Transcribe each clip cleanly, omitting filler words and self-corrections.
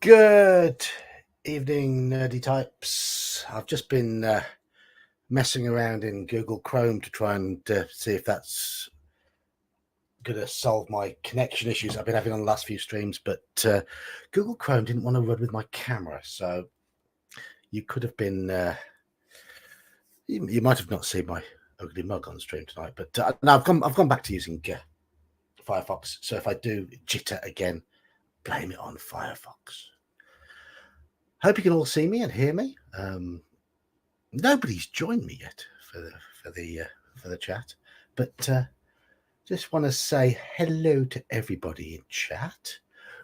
Good evening, nerdy types. I've just been messing around in Google Chrome to try and see if that's going to solve my connection issues I've been having on the last few streams, but Google Chrome didn't want to run with my camera, so you could have been, you might have not seen my ugly mug on stream tonight, but no, I've gone back to using Firefox, so if I do jitter again, blame it on Firefox. Hope you can all see me and hear me. Nobody's joined me yet for the chat, but just want to say hello to everybody in chat.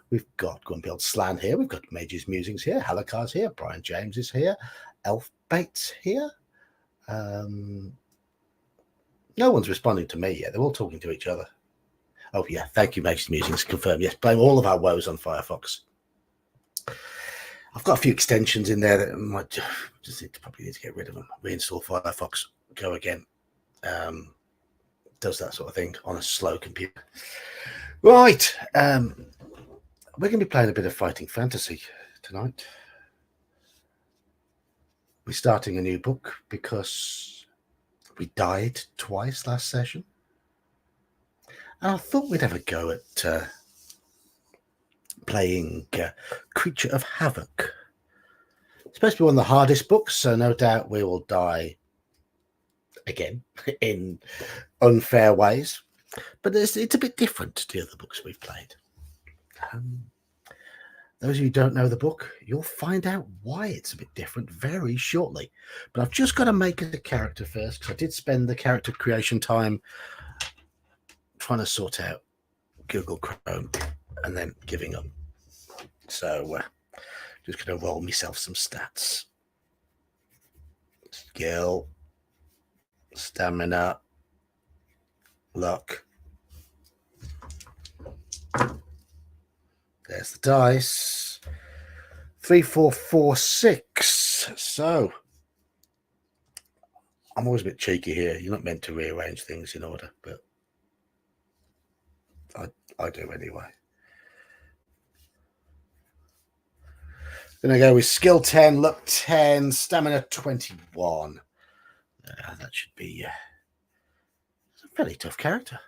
We've got Grumpy Old Slan here. We've got Mage's Musings here. Halakar's here. Brian James is here. Elf Bates here. No one's responding to me yet. They're all talking to each other. Oh yeah, thank you, Mage's Musings. Confirm. Yes, blame all of our woes on Firefox. I've got a few extensions in there that I might just probably need to get rid of them. Reinstall Firefox, go again. Does that sort of thing on a slow computer. Right, we're going to be playing a bit of Fighting Fantasy tonight. We're starting a new book because we died twice last session. And I thought we'd have a go at playing Creature of Havoc. It's supposed to be one of the hardest books, so no doubt we will die again in unfair ways. But it's a bit different to the other books we've played. Those of you who don't know the book, you'll find out why it's a bit different very shortly. But I've just got to make it a character first, because I did spend the character creation time trying to sort out Google Chrome and then giving up. So just going to roll myself some stats. Skill, stamina, luck. There's the dice. 3, 4, 4, 6. So I'm always a bit cheeky here. You're not meant to rearrange things in order, but I do anyway. Gonna go with skill 10, luck 10, stamina 21. That should be it's a fairly tough character.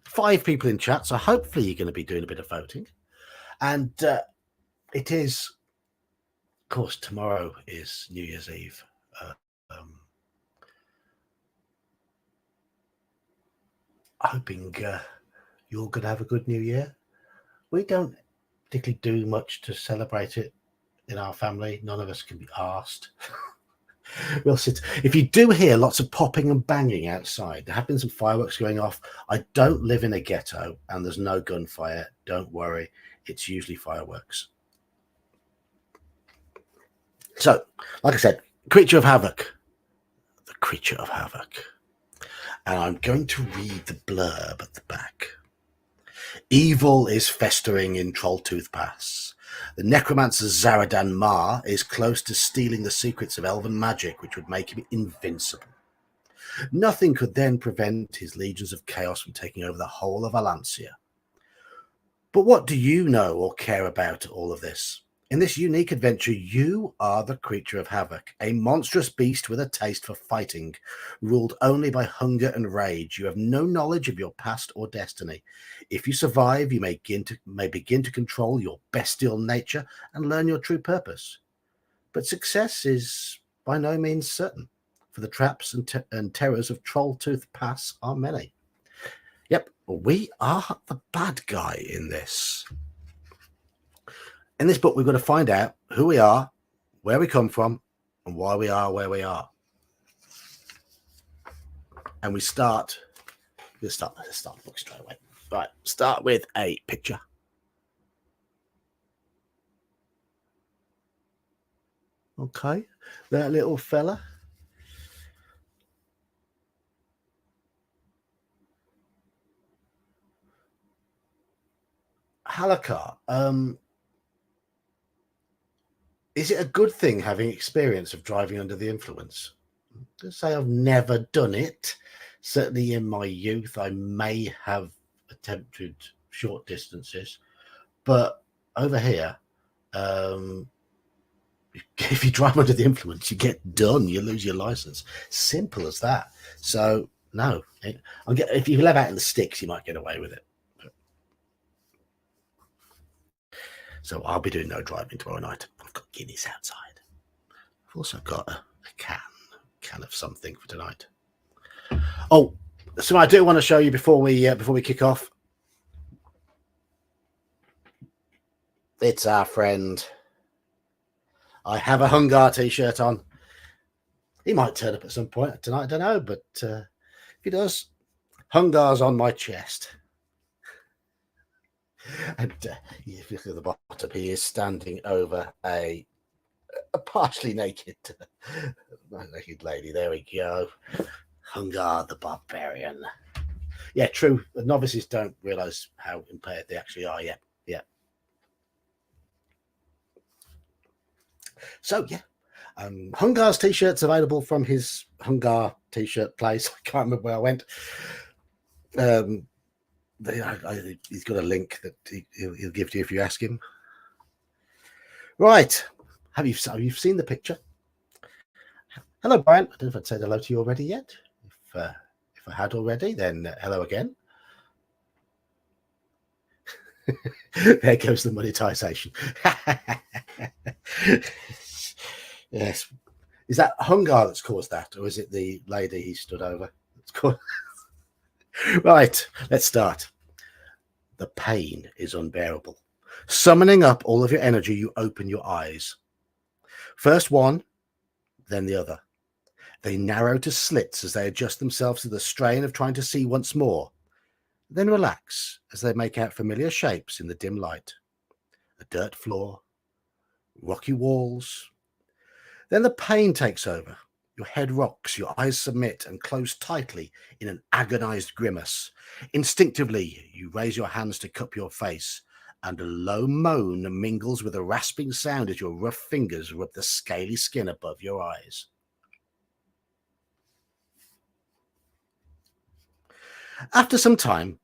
5 people in chat, so hopefully you're going to be doing a bit of voting. And it is, of course, tomorrow is New Year's Eve. Hoping you're going to have a good New Year. We don't particularly do much to celebrate it in our family. None of us can be asked. We'll sit. If you do hear lots of popping and banging outside, there have been some fireworks going off. I don't live in a ghetto and there's no gunfire. Don't worry. It's usually fireworks. So, like I said, Creature of Havoc. The Creature of Havoc. And I'm going to read the blurb at the back. Evil is festering in Trolltooth Pass. The necromancer Zaradan Mar is close to stealing the secrets of elven magic, which would make him invincible. Nothing could then prevent his legions of chaos from taking over the whole of Alancia. But what do you know or care about all of this? In this unique adventure, you are the Creature of Havoc, a monstrous beast with a taste for fighting, ruled only by hunger and rage. You have no knowledge of your past or destiny. If you survive, you may begin to control your bestial nature and learn your true purpose. But success is by no means certain, for the traps and terrors of Trolltooth Pass are many. Yep, we are the bad guy in this. In this book, we've got to find out who we are, where we come from, and why we are where we are. And let's start the book straight away. Right, start with a picture. Okay, that little fella. Halakar, is it a good thing having experience of driving under the influence? To say I've never done it. Certainly in my youth, I may have attempted short distances, but over here, if you drive under the influence, you get done. You lose your license. Simple as that. So no, if you live out in the sticks, you might get away with it. So I'll be doing no driving tomorrow night. I've got Guinness outside. I've also got a can of something for tonight. Oh, so I do want to show you before we kick off. It's our friend. I have a Hungar t-shirt on. He might turn up at some point tonight, I don't know, but if he does, Hungar's on my chest. And if you look at the bottom, he is standing over a partially naked lady. There we go. Hungar the Barbarian. Yeah, true. The novices don't realise how impaired they actually are yet. Yeah. So yeah, Hungar's t-shirts available from his Hungar t-shirt place. I can't remember where I went. He's got a link that he'll give to you if you ask him. Right, have you seen the picture? Hello, Brian. I don't know if I'd said hello to you already yet. If I had already, then hello again. There goes the monetization. Yes. Is that Hungar that's caused that, or is it the lady he stood over? Right, let's start. The pain is unbearable. Summoning up all of your energy, you open your eyes. First one, then the other. They narrow to slits as they adjust themselves to the strain of trying to see once more. Then relax as they make out familiar shapes in the dim light. A dirt floor, rocky walls. Then the pain takes over. Your head rocks, your eyes submit and close tightly in an agonized grimace. Instinctively, you raise your hands to cup your face, and a low moan mingles with a rasping sound as your rough fingers rub the scaly skin above your eyes. After some time,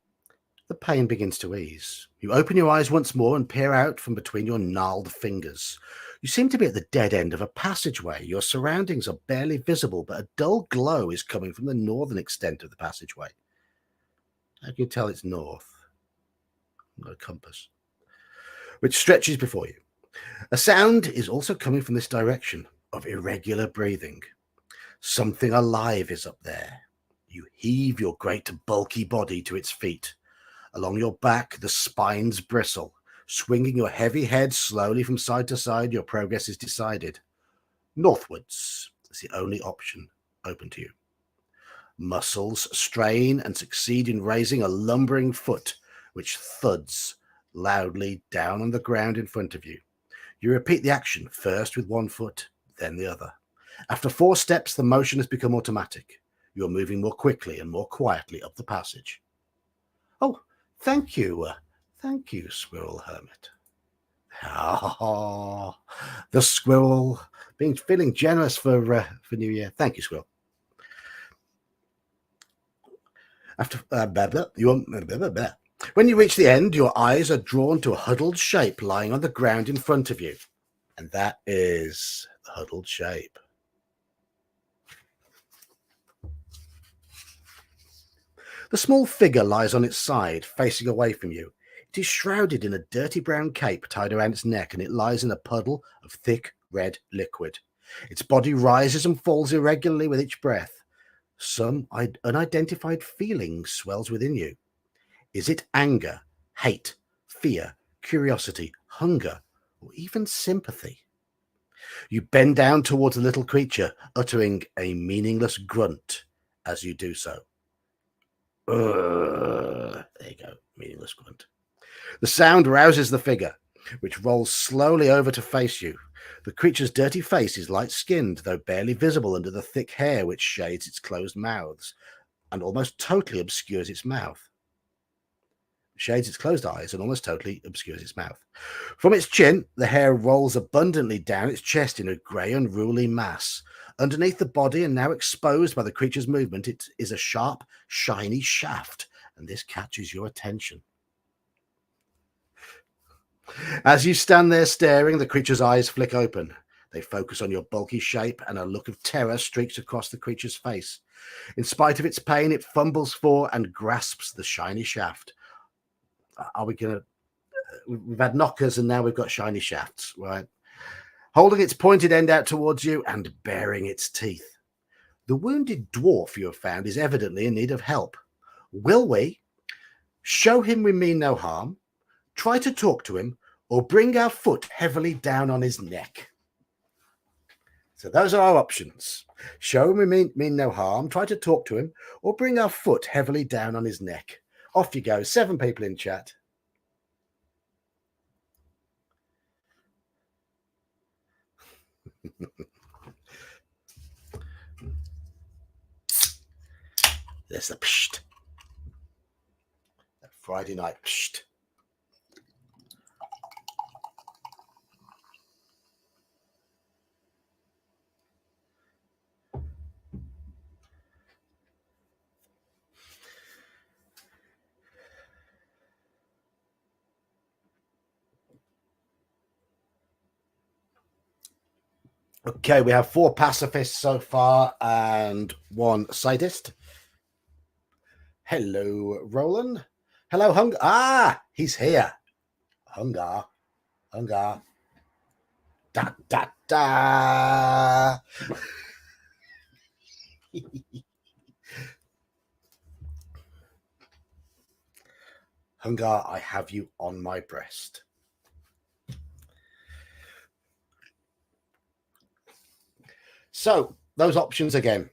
the pain begins to ease. You open your eyes once more and peer out from between your gnarled fingers. You seem to be at the dead end of a passageway. Your surroundings are barely visible, but a dull glow is coming from the northern extent of the passageway. How can you tell it's north? No compass. Which stretches before you. A sound is also coming from this direction of irregular breathing. Something alive is up there. You heave your great bulky body to its feet. Along your back, the spines bristle. Swinging your heavy head slowly from side to side, your progress is decided. Northwards is the only option open to you. Muscles strain and succeed in raising a lumbering foot, which thuds loudly down on the ground in front of you. You repeat the action, first with one foot, then the other. After 4 steps, the motion has become automatic. You're moving more quickly and more quietly up the passage. Oh, thank you, Squirrel Hermit. Oh, the squirrel feeling generous for New Year. Thank you, Squirrel. After when you reach the end, your eyes are drawn to a huddled shape lying on the ground in front of you, and that is the huddled shape. The small figure lies on its side, facing away from you. It is shrouded in a dirty brown cape tied around its neck, and it lies in a puddle of thick red liquid. Its body rises and falls irregularly with each breath. Some unidentified feeling swells within you. Is it anger, hate, fear, curiosity, hunger, or even sympathy? You bend down towards the little creature, uttering a meaningless grunt as you do so. There you go, meaningless grunt. The sound rouses the figure, which rolls slowly over to face you. The creature's dirty face is light-skinned, though barely visible under the thick hair which shades its closed mouths and almost totally obscures its mouth. Shades its closed eyes and almost totally obscures its mouth. From its chin, the hair rolls abundantly down its chest in a grey, unruly mass. Underneath the body, and now exposed by the creature's movement, it is a sharp, shiny shaft, and this catches your attention. As you stand there staring, the creature's eyes flick open. They focus on your bulky shape, and a look of terror streaks across the creature's face. In spite of its pain, it fumbles for and grasps the shiny shaft. Are we going to? We've had knockers, and now we've got shiny shafts, right? Holding its pointed end out towards you and baring its teeth. The wounded dwarf you have found is evidently in need of help. Will we show him we mean no harm, try to talk to him, or bring our foot heavily down on his neck? So those are our options. Show him we mean no harm, try to talk to him, or bring our foot heavily down on his neck. Off you go. 7 people in chat. There's the psht. That Friday night psht. Okay, we have 4 pacifists so far and 1 sadist. Hello, Roland. Hello, Hunger. Ah, he's here. Hunger. Da, da, da. Hunger, I have you on my breast. So, those options again.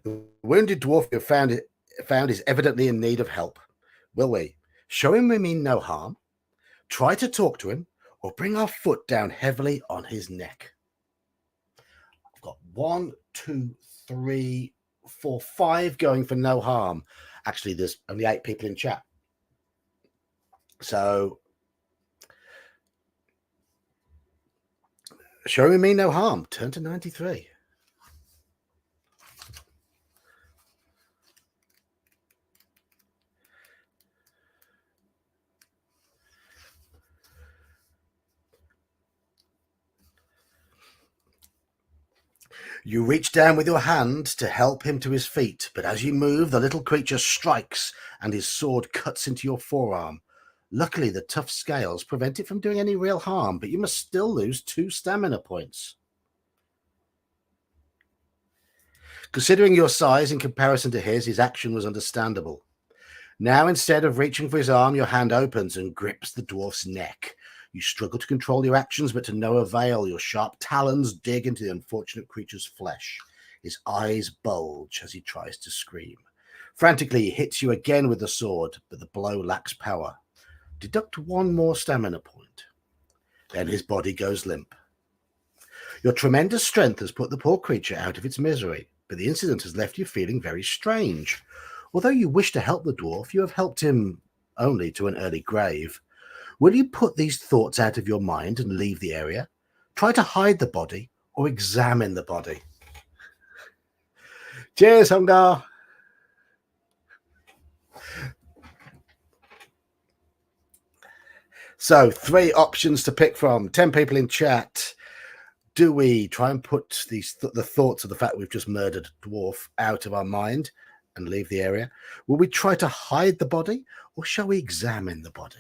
The wounded dwarf you found is evidently in need of help. Will we show him we mean no harm, try to talk to him, or bring our foot down heavily on his neck? I've got 1, 2, 3, 4, 5 going for no harm. Actually, there's only 8 people in chat. So, show him we mean no harm. Turn to 93. You reach down with your hand to help him to his feet, but as you move, the little creature strikes and his sword cuts into your forearm. Luckily, the tough scales prevent it from doing any real harm, but you must still lose 2 stamina points. Considering your size in comparison to his action was understandable. Now, instead of reaching for his arm, your hand opens and grips the dwarf's neck. You struggle to control your actions, but to no avail. Your sharp talons dig into the unfortunate creature's flesh. His eyes bulge as he tries to scream. Frantically, he hits you again with the sword, but the blow lacks power. Deduct 1 more stamina point. Then his body goes limp. Your tremendous strength has put the poor creature out of its misery, but the incident has left you feeling very strange. Although you wish to help the dwarf, you have helped him only to an early grave. Will you put these thoughts out of your mind and leave the area? Try to hide the body or examine the body? Cheers, Hunger. So, 3 options to pick from. 10 people in chat. Do we try and put the thoughts of the fact we've just murdered a dwarf out of our mind and leave the area? Will we try to hide the body, or shall we examine the body?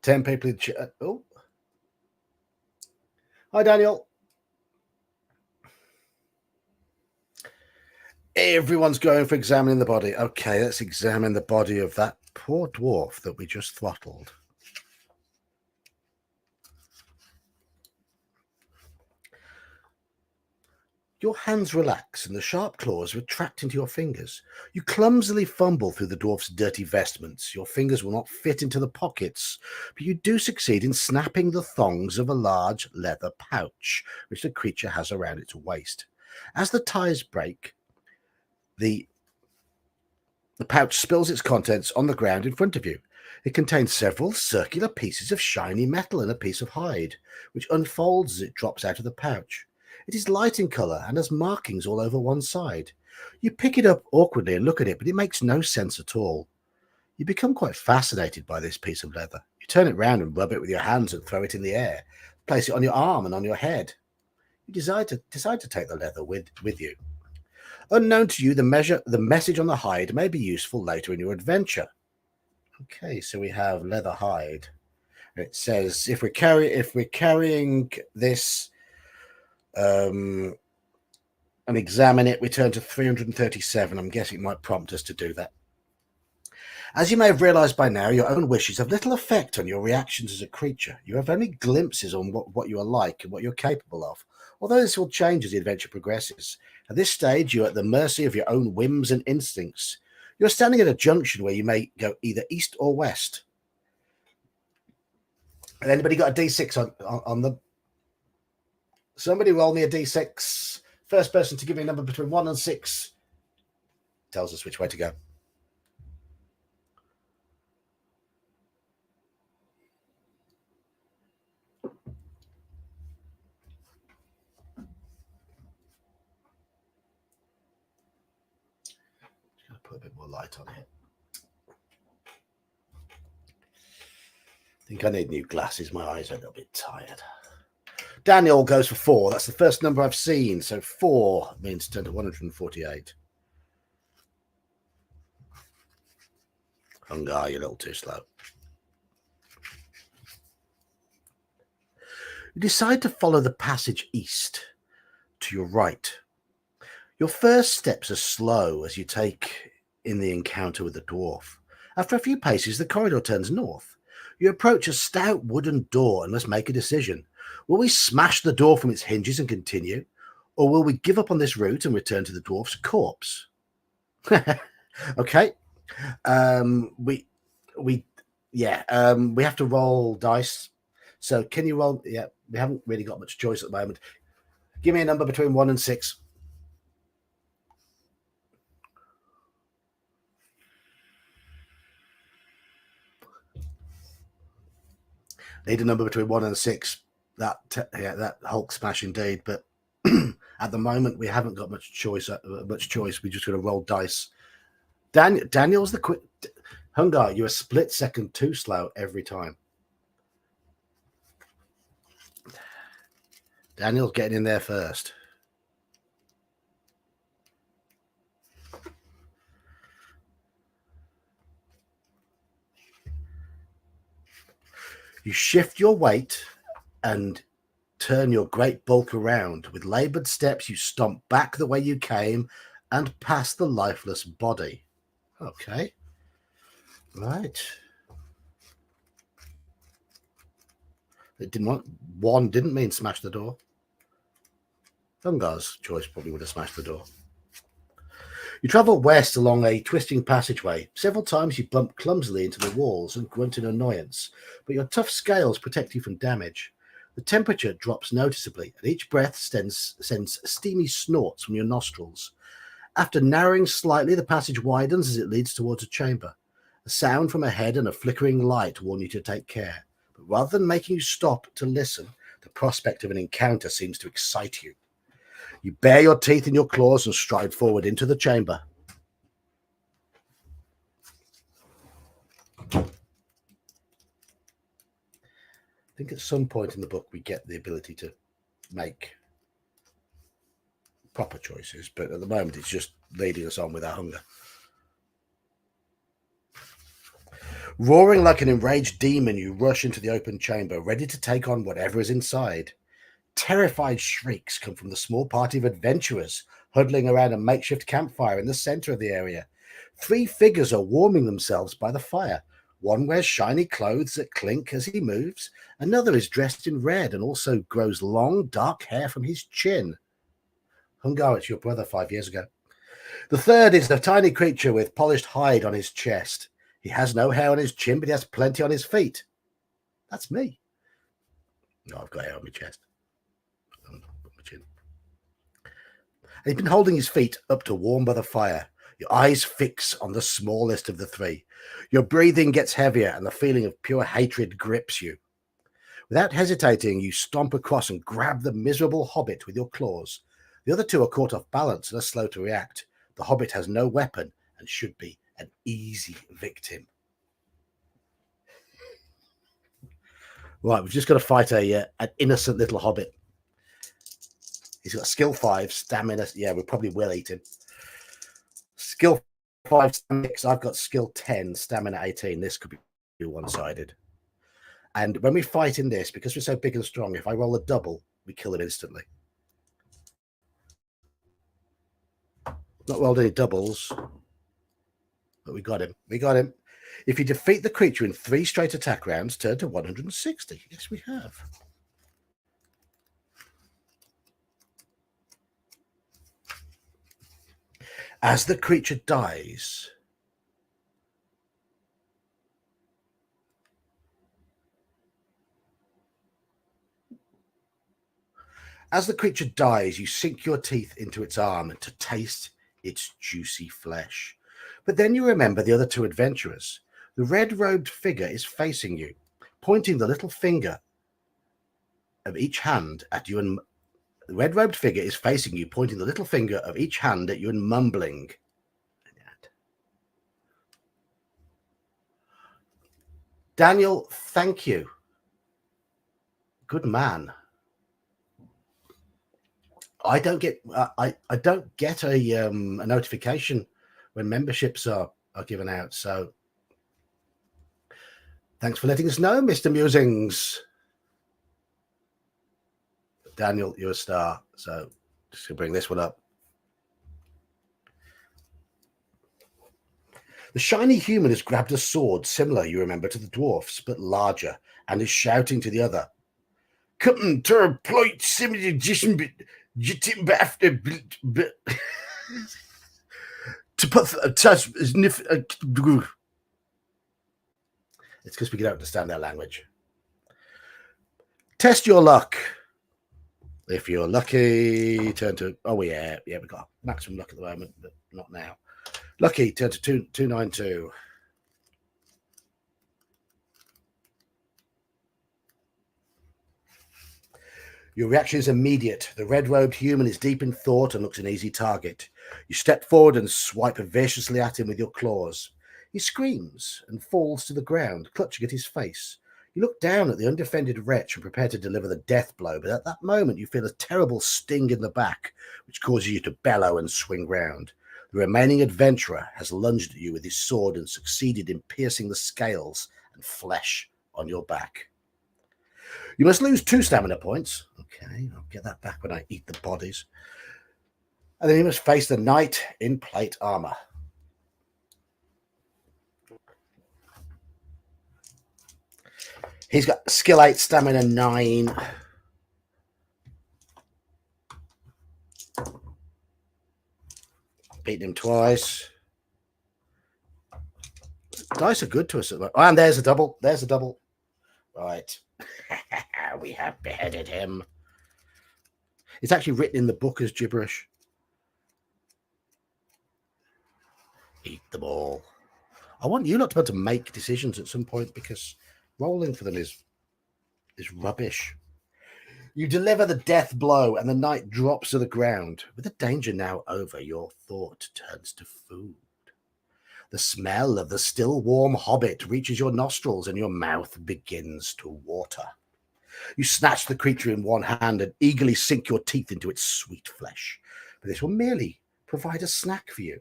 Ten people in chat. Oh, hi, Daniel. Everyone's going for examining the body. Okay, let's examine the body of that poor dwarf that we just throttled. Your hands relax and the sharp claws retract into your fingers. You clumsily fumble through the dwarf's dirty vestments. Your fingers will not fit into the pockets, but you do succeed in snapping the thongs of a large leather pouch, which the creature has around its waist. As the ties break, the The pouch spills its contents on the ground in front of you. It contains several circular pieces of shiny metal and a piece of hide, which unfolds as it drops out of the pouch. It is light in colour and has markings all over one side. You pick it up awkwardly and look at it, but it makes no sense at all. You become quite fascinated by this piece of leather. You turn it round and rub it with your hands and throw it in the air. Place it on your arm and on your head. You decide to take the leather with you. Unknown to you, the message on the hide may be useful later in your adventure. Okay, so we have leather hide. It says if we're carrying this and examine it, we turn to 337. I'm guessing it might prompt us to do that. As you may have realized by now, your own wishes have little effect on your reactions as a creature. You have only glimpses on what you are like and what you're capable of, although this will change as the adventure progresses. At this stage, you're at the mercy of your own whims and instincts. You're standing at a junction where you may go either east or west. Has anybody got a D6 on them? Somebody roll me a D6. First person to give me a number between 1 and 6 tells us which way to go. Put a bit more light on it. I think I need new glasses. My eyes are a little bit tired. Daniel goes for 4. That's the first number I've seen. So 4 means turn to 148. Hunger, you're a little too slow. You decide to follow the passage east to your right. Your first steps are slow as you take in the encounter with the dwarf. After a few paces, the corridor turns north. You approach a stout wooden door and must make a decision. Will we smash the door from its hinges and continue, or will we give up on this route and return to the dwarf's corpse? Okay. We have to roll dice. So can you roll? Yeah, we haven't really got much choice at the moment. Give me a number between 1 and 6. Need a number between 1 and 6. That Hulk smash indeed. But at the moment, we haven't got much choice. We're just going to roll dice. Daniel's the quick. Hungar, you're a split second too slow every time. Daniel's getting in there first. You shift your weight and turn your great bulk around. With laboured steps, you stomp back the way you came and past the lifeless body. Okay. Right. It didn't mean smash the door. Hungar's choice probably would have smashed the door. You travel west along a twisting passageway. Several times you bump clumsily into the walls and grunt in annoyance, but your tough scales protect you from damage. The temperature drops noticeably, and each breath sends steamy snorts from your nostrils. After narrowing slightly, the passage widens as it leads towards a chamber. A sound from ahead and a flickering light warn you to take care. But rather than making you stop to listen, the prospect of an encounter seems to excite you. You bare your teeth in your claws and stride forward into the chamber. I think at some point in the book we get the ability to make proper choices, but at the moment it's just leading us on with our hunger. Roaring like an enraged demon, you rush into the open chamber, ready to take on whatever is inside. Terrified shrieks come from the small party of adventurers huddling around a makeshift campfire in the center of the area. 3 figures are warming themselves by the fire. One wears shiny clothes that clink as he moves. Another is dressed in red and also grows long, dark hair from his chin. Hungar, it's your brother 5 years ago. The third is a tiny creature with polished hide on his chest. He has no hair on his chin, but he has plenty on his feet. That's me. No, I've got hair on my chest. On my chin. And he's been holding his feet up to warm by the fire. Your eyes fix on the smallest of the three. Your breathing gets heavier and the feeling of pure hatred grips you. Without hesitating, you stomp across and grab the miserable hobbit with your claws. The other two are caught off balance and are slow to react. The hobbit has no weapon and should be an easy victim. Right, we've just got to fight an innocent little hobbit. He's got skill 5, stamina. Yeah, we probably will eat him. Skill 5, stamina 6. I've got skill 10, stamina 18. This could be one-sided. And when we fight in this, because we're so big and strong, if I roll a double, we kill him instantly. Not rolled any doubles, but we got him. We got him. If you defeat the creature in 3 straight attack rounds, turn to 160. Yes, we have. As the creature dies, you sink your teeth into its arm to taste its juicy flesh. But then you remember the other 2 adventurers. The red-robed figure is facing you, pointing the little finger of each hand at you, and the red-robed figure is facing you, pointing the little finger of each hand at you and mumbling. Daniel, thank you. Good man. I don't get a notification when memberships are given out. So thanks for letting us know, Mr. Musings. Daniel, you're a star. So just gonna bring this one up. The shiny human has grabbed a sword similar, you remember, to the dwarfs, but larger, and is shouting to the other. Come to plight similar after to put a touch is it's because we don't understand their language. Test your luck. If you're lucky, turn to we've got maximum luck at the moment, but not now. Lucky, turn to 292. Your reaction is immediate. The red-robed human is deep in thought and looks an easy target. You step forward and swipe viciously at him with your claws. He screams and falls to the ground, clutching at his face. You look down at the undefended wretch and prepare to deliver the death blow, but at that moment you feel a terrible sting in the back, which causes you to bellow and swing round. The remaining adventurer has lunged at you with his sword and succeeded in piercing the scales and flesh on your back. You must lose 2 stamina points. Okay, I'll get that back when I eat the bodies. And then you must face the knight in plate armor. He's got skill 8, stamina 9. Beaten him twice. Dice are good to us. Oh, and there's a double. There's a double. Right. We have beheaded him. It's actually written in the book as gibberish. Eat them all. I want you lot to be able to make decisions at some point, because rolling for them is rubbish. You deliver the death blow and the knight drops to the ground. With the danger now over, your thought turns to food. The smell of the still warm hobbit reaches your nostrils and your mouth begins to water. You snatch the creature in one hand and eagerly sink your teeth into its sweet flesh. But this will merely provide a snack for you.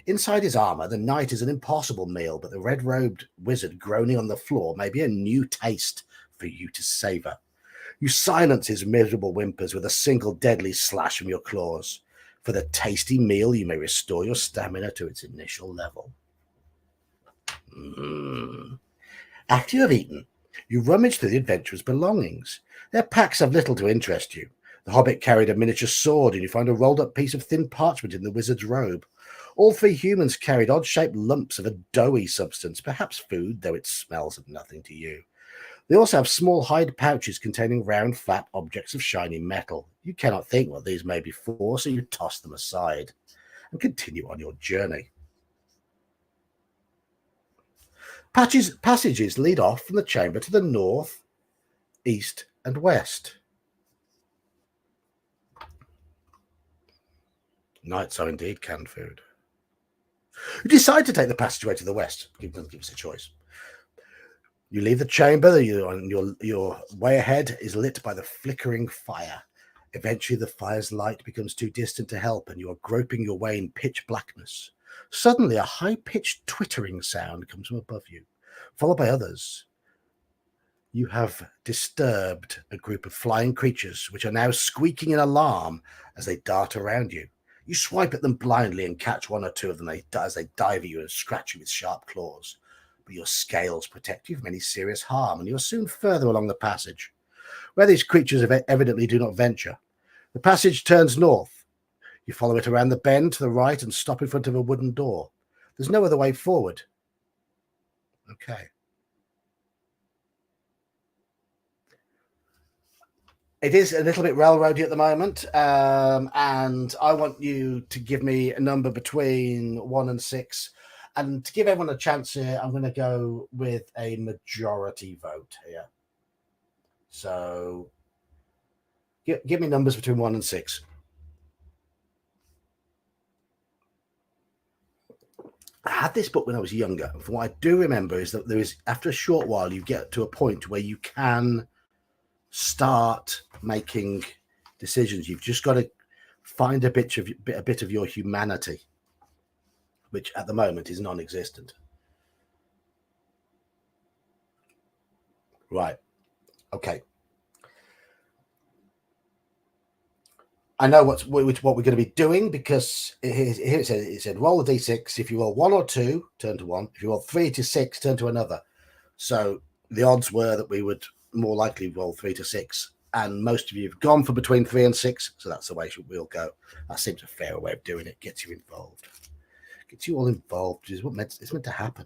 Inside his armor, the knight is an impossible meal, but the red-robed wizard groaning on the floor may be a new taste for you to savor. You silence his miserable whimpers with a single deadly slash from your claws. For the tasty meal, you may restore your stamina to its initial level. After you have eaten, you rummage through the adventurer's belongings. Their packs have little to interest you. The hobbit carried a miniature sword, and you find a rolled-up piece of thin parchment in the wizard's robe. All 3 humans carried odd-shaped lumps of a doughy substance, perhaps food, though it smells of nothing to you. They also have small hide pouches containing round, flat objects of shiny metal. You cannot think what these may be for, so you toss them aside. and continue on your journey. Passages lead off from the chamber to the north, east, and west. Nights are indeed canned food. You decide to take the passageway to the west. Give us a choice. You leave the chamber. Your way ahead is lit by the flickering fire. Eventually, the fire's light becomes too distant to help, and you are groping your way in pitch blackness. Suddenly, a high-pitched twittering sound comes from above you, followed by others. You have disturbed a group of flying creatures, which are now squeaking in alarm as they dart around you. You swipe at them blindly and catch one or two of them as they dive at you and scratch you with sharp claws. But your scales protect you from any serious harm, and you are soon further along the passage, where these creatures evidently do not venture. The passage turns north. You follow it around the bend to the right and stop in front of a wooden door. There's no other way forward. Okay. It is a little bit railroady at the moment, and I want you to give me a number between 1 and 6. And to give everyone a chance here, I'm going to go with a majority vote here. So give me numbers between 1 and 6. I had this book when I was younger. From what I do remember is that there is, after a short while, you get to a point where you can start making decisions. You've just got to find a bit of your humanity, which at the moment is non-existent. Right. Okay. I know what we're going to be doing, because here it said roll the d6. If you roll 1 or 2, turn to 1. If you roll 3 to 6, turn to another. So the odds were that we would more likely roll 3 to 6, and most of you have gone for between 3 and 6. So that's the way we'll go. That seems a fair way of doing it. Gets you involved. Gets you all involved, which is what it's meant to happen.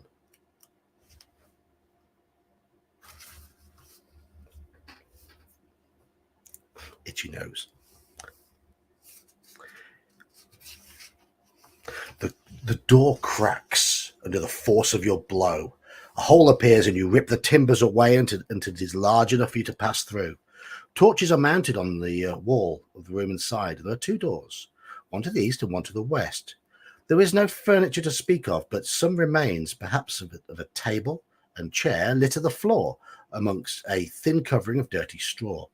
Itchy nose. The door cracks under the force of your blow. A hole appears and you rip the timbers away until it is large enough for you to pass through. Torches are mounted on the wall of the room inside. There are 2 doors, one to the east and one to the west. There is no furniture to speak of, but some remains, perhaps of a table and chair, litter the floor amongst a thin covering of dirty straw.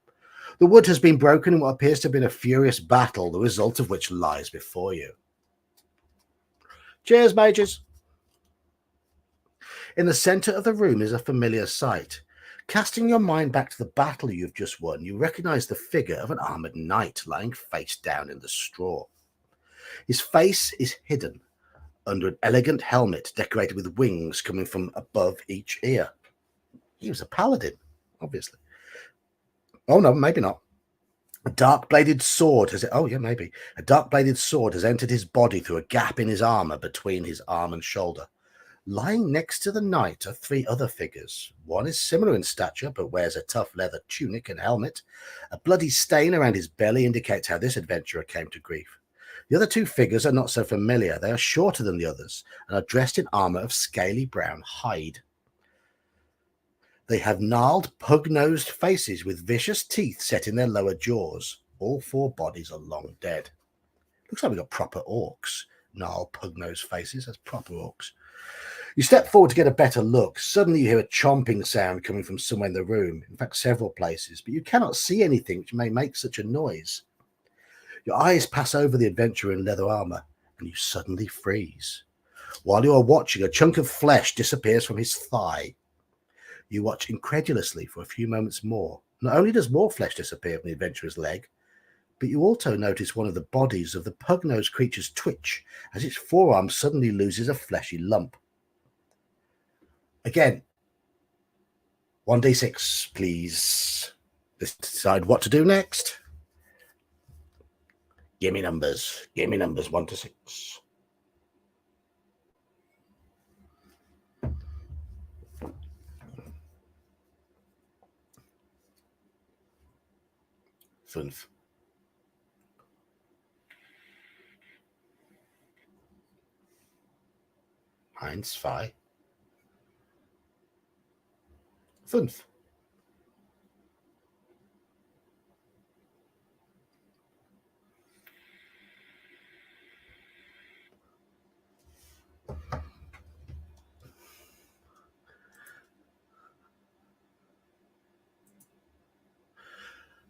The wood has been broken in what appears to have been a furious battle, the result of which lies before you. Cheers, mages. In the centre of the room is a familiar sight. Casting your mind back to the battle you've just won, you recognise the figure of an armoured knight lying face down in the straw. His face is hidden under an elegant helmet decorated with wings coming from above each ear. He was a paladin, obviously. Oh no, maybe not. A dark-bladed sword has entered his body through a gap in his armour between his arm and shoulder. Lying next to the knight are 3 other figures. One is similar in stature, but wears a tough leather tunic and helmet. A bloody stain around his belly indicates how this adventurer came to grief. The other 2 figures are not so familiar. They are shorter than the others and are dressed in armour of scaly brown hide. They have gnarled, pug-nosed faces with vicious teeth set in their lower jaws. All 4 bodies are long dead. Looks like we've got proper orcs. Gnarled, pug-nosed faces. That's proper orcs. You step forward to get a better look. Suddenly you hear a chomping sound coming from somewhere in the room. In fact, several places. But you cannot see anything which may make such a noise. Your eyes pass over the adventurer in leather armour, and you suddenly freeze. While you are watching, a chunk of flesh disappears from his thigh. You watch incredulously for a few moments more. Not only does more flesh disappear from the adventurer's leg, but you also notice one of the bodies of the pug-nosed creature's twitch as its forearm suddenly loses a fleshy lump. Again, 1d6, please. Let's decide what to do next. Give me numbers. 1 to 6. Fünf. 1, 2, 5.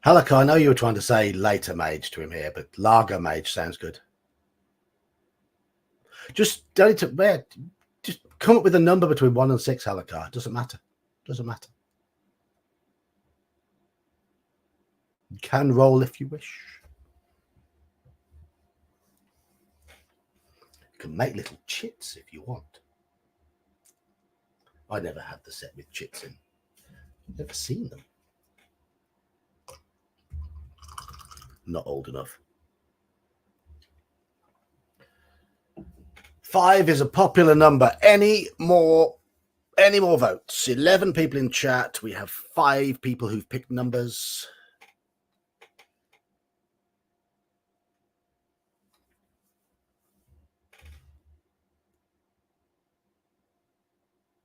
Havoc, I know you were trying to say later mage to him here, but lager mage sounds good. Just don't need to just come up with a number between 1 and 6, Halakar. Doesn't matter. Doesn't matter. You can roll if you wish. You can make little chits if you want. I never had the set with chits in. Never seen them. Not old enough. 5 is a popular number. Any more votes? 11 people in chat. We have 5 people who've picked numbers.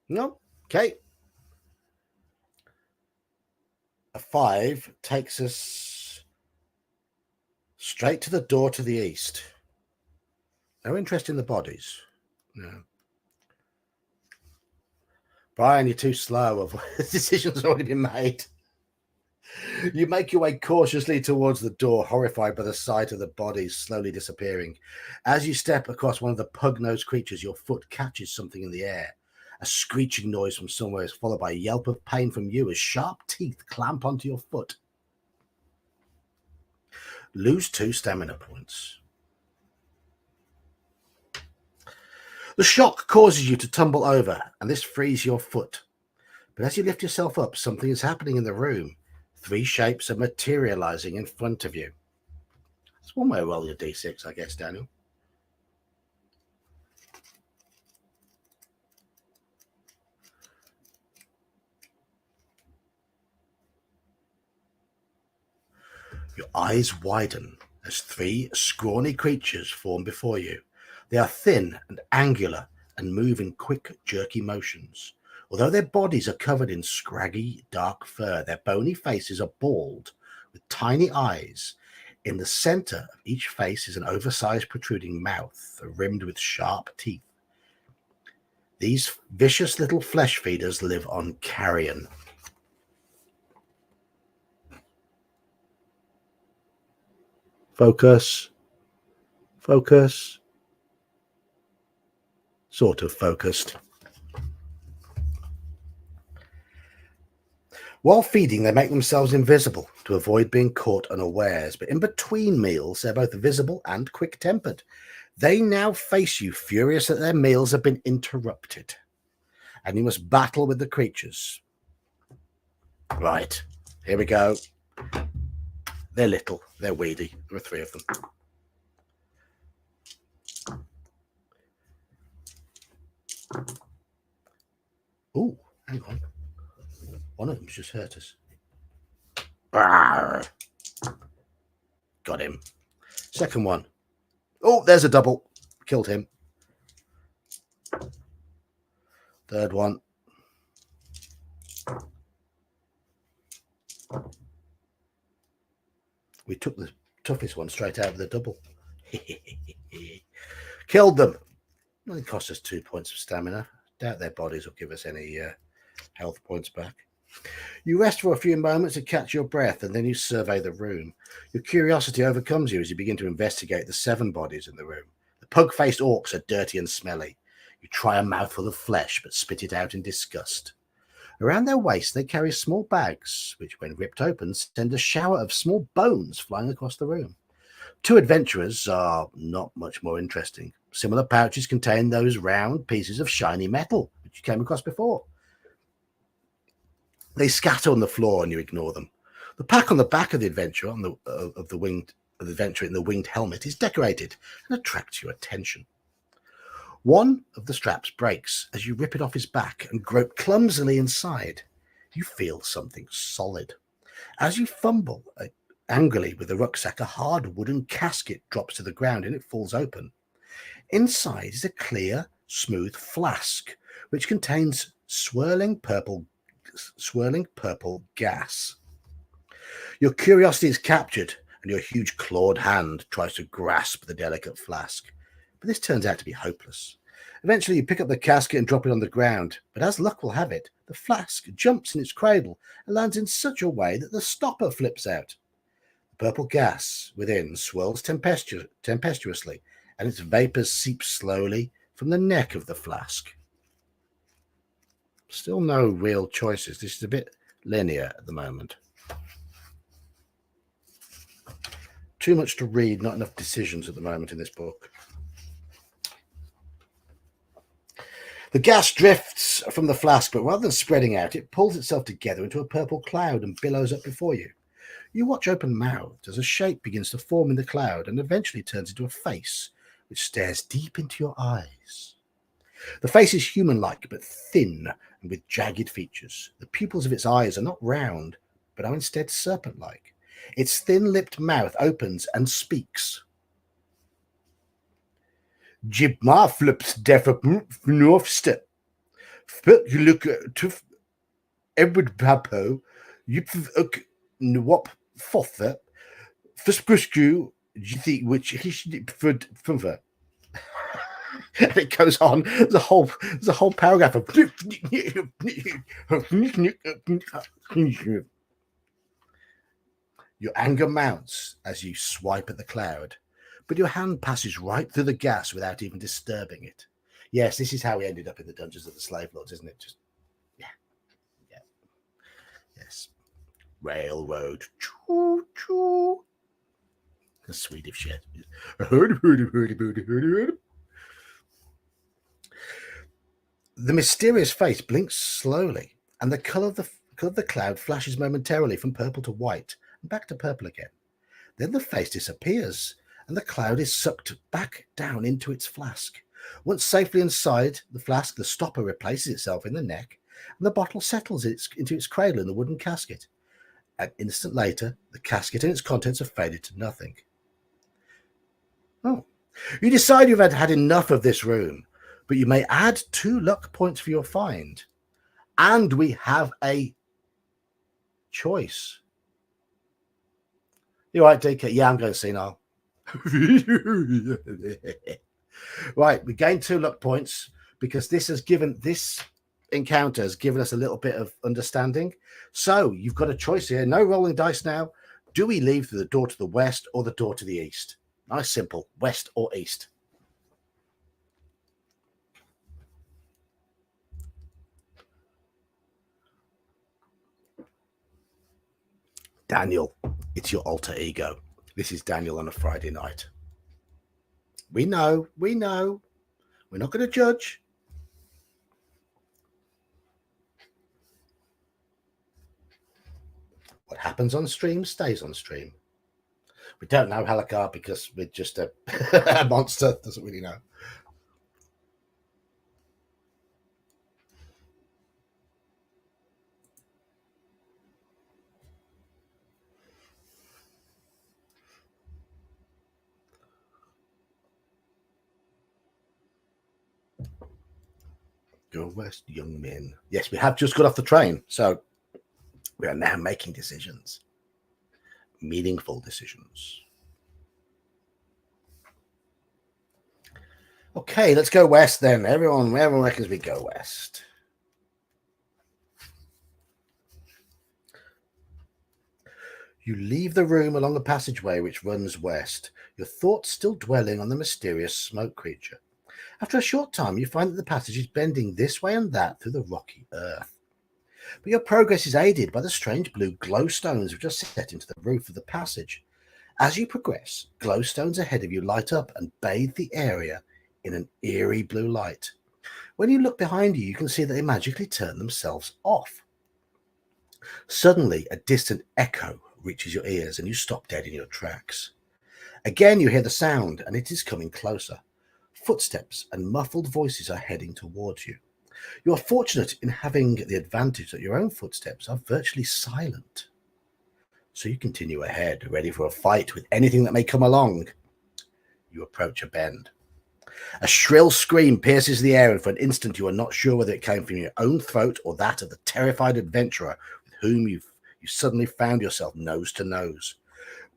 No? Okay. A 5 takes us straight to the door to the east. No interest in the bodies. No. Brian, you're too slow. The decision's already been made. You make your way cautiously towards the door, horrified by the sight of the bodies slowly disappearing. As you step across one of the pug-nosed creatures, your foot catches something in the air. A screeching noise from somewhere is followed by a yelp of pain from you as sharp teeth clamp onto your foot. Lose 2 stamina points. The shock causes you to tumble over, and this frees your foot. But as you lift yourself up, something is happening in the room. 3 shapes are materializing in front of you. That's one way to roll your d6, I guess, Daniel. Your eyes widen as 3 scrawny creatures form before you. They are thin and angular and move in quick, jerky motions. Although their bodies are covered in scraggy, dark fur, their bony faces are bald with tiny eyes. In the center of each face is an oversized, protruding mouth rimmed with sharp teeth. These vicious little flesh feeders live on carrion. Focus. Focus. Sort of focused. While feeding, they make themselves invisible to avoid being caught unawares, but in between meals, they're both visible and quick-tempered. They now face you, furious that their meals have been interrupted, and you must battle with the creatures. Right, here we go. They're little, they're weedy. There are 3 of them. Oh, hang on. One of them's just hurt us. Arrgh. Got him. Second one. Oh, there's a double. Killed him. Third one. We took the toughest one straight out of the double. Killed them. It cost us 2 points of stamina. Doubt their bodies will give us any health points back. You rest for a few moments to catch your breath, and then you survey the room. Your curiosity overcomes you as you begin to investigate the 7 bodies in the room. The pug-faced orcs are dirty and smelly. You try a mouthful of flesh, but spit it out in disgust. Around their waist, they carry small bags, which, when ripped open, send a shower of small bones flying across the room. 2 adventurers are not much more interesting. Similar pouches contain those round pieces of shiny metal, which you came across before. They scatter on the floor and you ignore them. The pack on the back of the adventurer of the adventurer in the winged helmet is decorated and attracts your attention. One of the straps breaks as you rip it off his back and grope clumsily inside. You feel something solid. As you fumble angrily with the rucksack, a hard wooden casket drops to the ground and it falls open. Inside is a clear, smooth flask, which contains swirling purple gas. Your curiosity is captured, and your huge clawed hand tries to grasp the delicate flask, but this turns out to be hopeless. Eventually, you pick up the casket and drop it on the ground, but as luck will have it, the flask jumps in its cradle and lands in such a way that the stopper flips out. The purple gas within swirls tempestuously, and its vapours seep slowly from the neck of the flask. Still no real choices. This is a bit linear at the moment. Too much to read, not enough decisions at the moment in this book. The gas drifts from the flask, but rather than spreading out, it pulls itself together into a purple cloud and billows up before you. You watch open-mouthed as a shape begins to form in the cloud and eventually turns into a face, which stares deep into your eyes. The face is human-like, but thin and with jagged features. The pupils of its eyes are not round, but are instead serpent-like. Its thin-lipped mouth opens and speaks. Jib ma flips defa norfste. Fut you look to Edward Papo, you nwop fother, fuspusku, which he should from and it goes on. There's a whole paragraph of your anger mounts as you swipe at the cloud, but your hand passes right through the gas without even disturbing it. Yes, this is how we ended up in the dungeons of the slave lords, isn't it? Just yeah. Yes. Railroad. Choo choo. The Swedish shit. The mysterious face blinks slowly, and the colour of the cloud flashes momentarily from purple to white and back to purple again. Then the face disappears, and the cloud is sucked back down into its flask. Once safely inside the flask, the stopper replaces itself in the neck, and the bottle settles into its cradle in the wooden casket. An instant later, the casket and its contents have faded to nothing. Oh, you decide you've had enough of this room, but you may add 2 luck points for your find. And we have a choice. You all right, DK? Yeah, I'm going senile. Right, we gained 2 luck points because this encounter has given us a little bit of understanding. So you've got a choice here. No rolling dice now. Do we leave through the door to the west or the door to the east? Nice, simple. West or east. Daniel, it's your alter ego. This is Daniel on a Friday night. We know. We're not going to judge. What happens on stream stays on stream. We don't know Halakar because we're just a monster. Doesn't really know. Go west, young men. Yes, we have just got off the train, so we are now making decisions. Meaningful decisions. Okay, let's go west then. Everyone reckons we go west. You leave the room along a passageway which runs west, your thoughts still dwelling on the mysterious smoke creature. After a short time, you find that the passage is bending this way and that through the rocky earth. But your progress is aided by the strange blue glowstones which are set into the roof of the passage. As you progress, glowstones ahead of you light up and bathe the area in an eerie blue light. When you look behind you, you can see that they magically turn themselves off. Suddenly, a distant echo reaches your ears and you stop dead in your tracks. Again, you hear the sound and it is coming closer. Footsteps and muffled voices are heading towards you. You are fortunate in having the advantage that your own footsteps are virtually silent. So you continue ahead, ready for a fight with anything that may come along. You approach a bend. A shrill scream pierces the air, and for an instant you are not sure whether it came from your own throat or that of the terrified adventurer with whom you suddenly found yourself nose to nose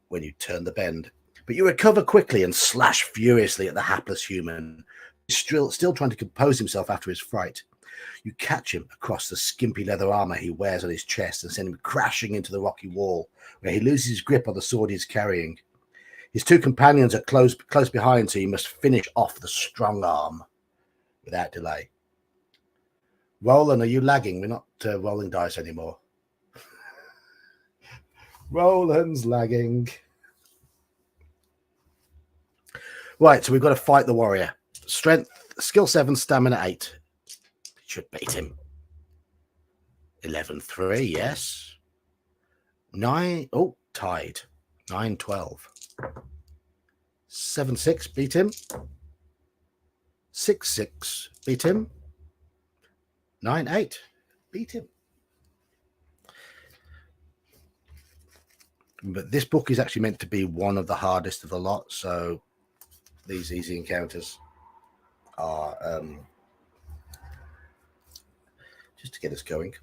when you turn the bend. But you recover quickly and slash furiously at the hapless human, still trying to compose himself after his fright. You catch him across the skimpy leather armor he wears on his chest and send him crashing into the rocky wall, where he loses his grip on the sword he's carrying. His two companions are close behind, so you must finish off the strong arm without delay. Roland, are you lagging? We're not rolling dice anymore. Roland's lagging. Right, so we've got to fight the warrior. Strength, skill 7, stamina 8. Should beat him. 11-3, yes. 9, oh, tied. 9-12. 7-6, beat him. 6-6, beat him. 9-8, beat him. But this book is actually meant to be one of the hardest of the lot, so these easy encounters are just to get us going.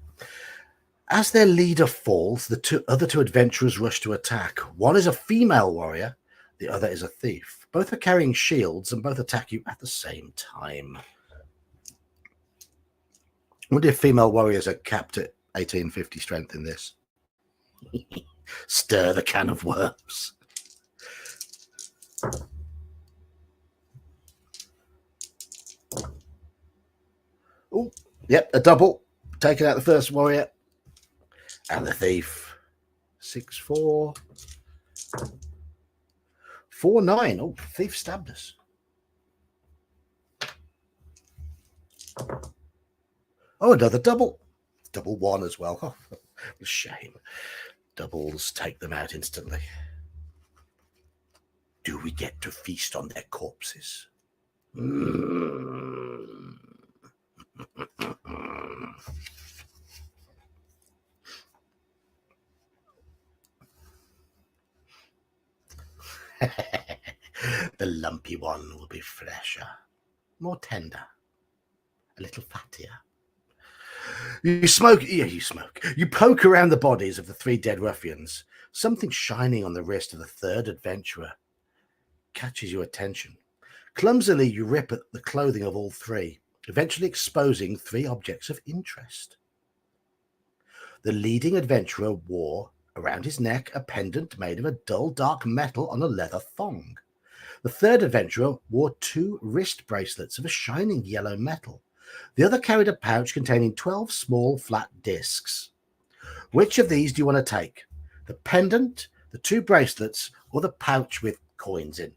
As their leader falls, the other two adventurers rush to attack. One is a female warrior, the other is a thief. Both are carrying shields and both attack you at the same time. I wonder if female warriors are capped at 1850 strength in this. Stir the can of worms. Oh, yep, a double. Taking out the first warrior. And the thief. 6-4. 4-9. Oh, thief stabbed us. Oh, another double. Double 1 as well. Oh, a shame. Doubles take them out instantly. Do we get to feast on their corpses? Mm. The lumpy one will be fresher, more tender, a little fattier. You smoke. You poke around the bodies of the 3 dead ruffians. Something shining on the wrist of the third adventurer catches your attention. Clumsily, you rip at the clothing of all 3, eventually exposing 3 objects of interest. The leading adventurer wore around his neck a pendant made of a dull dark metal on a leather thong. The third adventurer wore 2 wrist bracelets of a shining yellow metal. The other carried a pouch containing 12 small flat discs. Which of these do you want to take? The pendant, the 2 bracelets, or the pouch with coins in?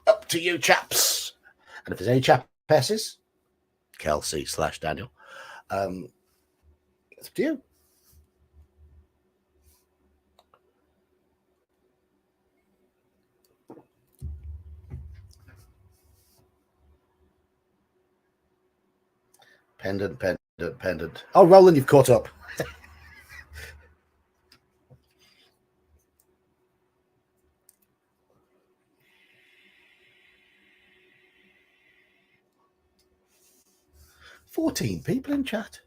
Up to you, chaps. And if there's any chapesses, Kelsey/Daniel, it's up to you. Pendant. Oh, Roland, you've caught up. $14 people in chat.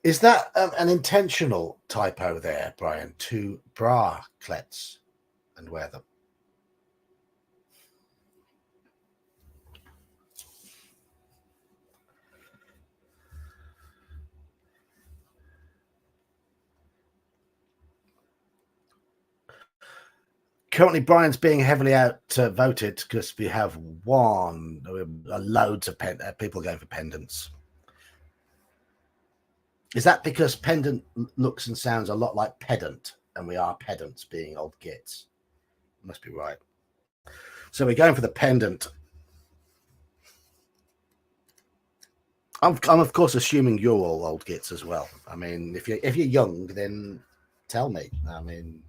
Is that an intentional typo there, Brian? 2 braclets and wear them. Currently, Brian's being heavily outvoted because we have loads of people going for pendants. Is that because pendant looks and sounds a lot like pedant, and we are pedants being old gits? Must be right. So we're going for the pendant. I'm of course assuming you're all old gits as well. I mean, if you're young, then tell me. I mean,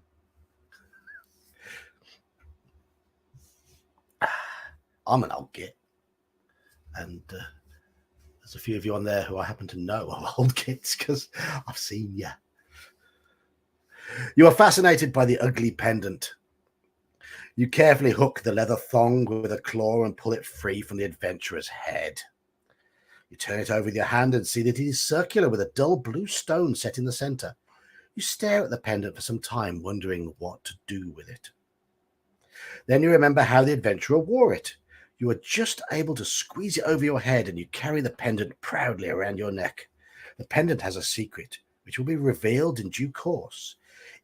I'm an old git, and There's a few of you on there who I happen to know are old kids because I've seen you. You are fascinated by the ugly pendant. You carefully hook the leather thong with a claw and pull it free from the adventurer's head. You turn it over with your hand and see that it is circular with a dull blue stone set in the center. You stare at the pendant for some time, wondering what to do with it. Then you remember how the adventurer wore it. You are just able to squeeze it over your head and you carry the pendant proudly around your neck. The pendant has a secret, which will be revealed in due course.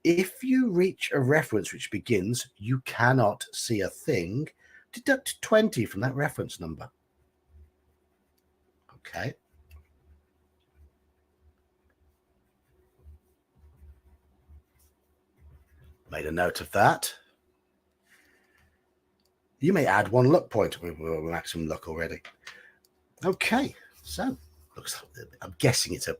If you reach a reference which begins, "You cannot see a thing," deduct 20 from that reference number. Okay. Made a note of that. You may add 1 luck point. We're maximum luck already. Okay, so looks. I'm guessing it's a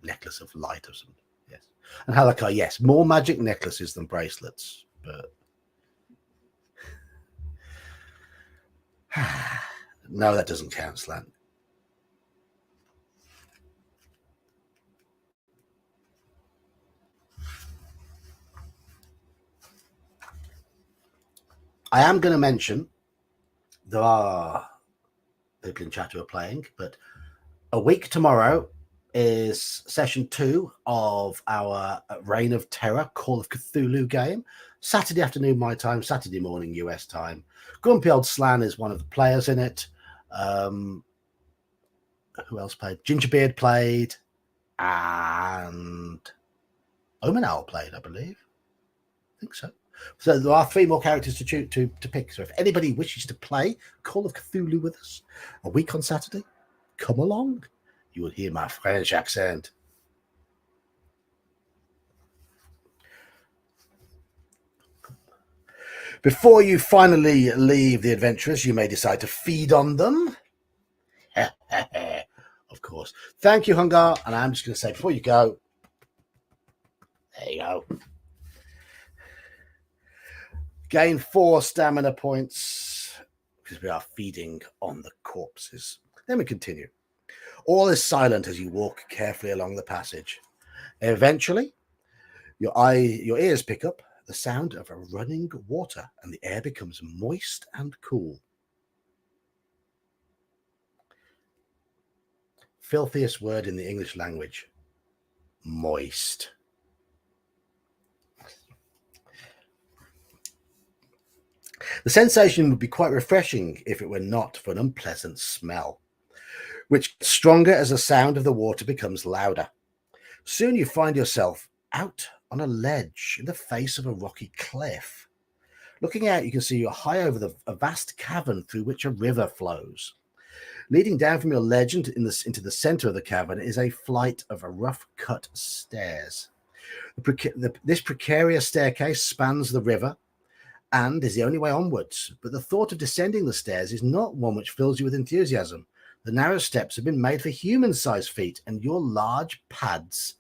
necklace of light or something. Yes, and Halakha. Yes, more magic necklaces than bracelets, but no, that doesn't count, Slant. I am going to mention there are people in chat who are playing, but a week tomorrow is session 2 of our Reign of Terror Call of Cthulhu game. Saturday afternoon my time, Saturday morning US time. Grumpy Old Slan is one of the players in it. Who else played? Gingerbeard played, and Omanal played, I believe. I think so. So there are 3 more characters to pick. So if anybody wishes to play Call of Cthulhu with us a week on Saturday, come along. You will hear my French accent. Before you finally leave the adventurers, you may decide to feed on them. Of course. Thank you, Hungar. And I'm just going to say before you go, there you go. Gain 4 stamina points because we are feeding on the corpses. Then we continue. All is silent as you walk carefully along the passage. Eventually, your ears pick up the sound of a running water, and the air becomes moist and cool. Filthiest word in the English language. Moist. The sensation would be quite refreshing if it were not for an unpleasant smell, which gets stronger as the sound of the water becomes louder. Soon you find yourself out on a ledge in the face of a rocky cliff. Looking out, you can see you're high over a vast cavern through which a river flows. Leading down from your ledge into the center of the cavern is a flight of rough-cut stairs. This precarious staircase spans the river and is the only way onwards, but the thought of descending the stairs is not one which fills you with enthusiasm. The narrow steps have been made for human-sized feet, and your large pads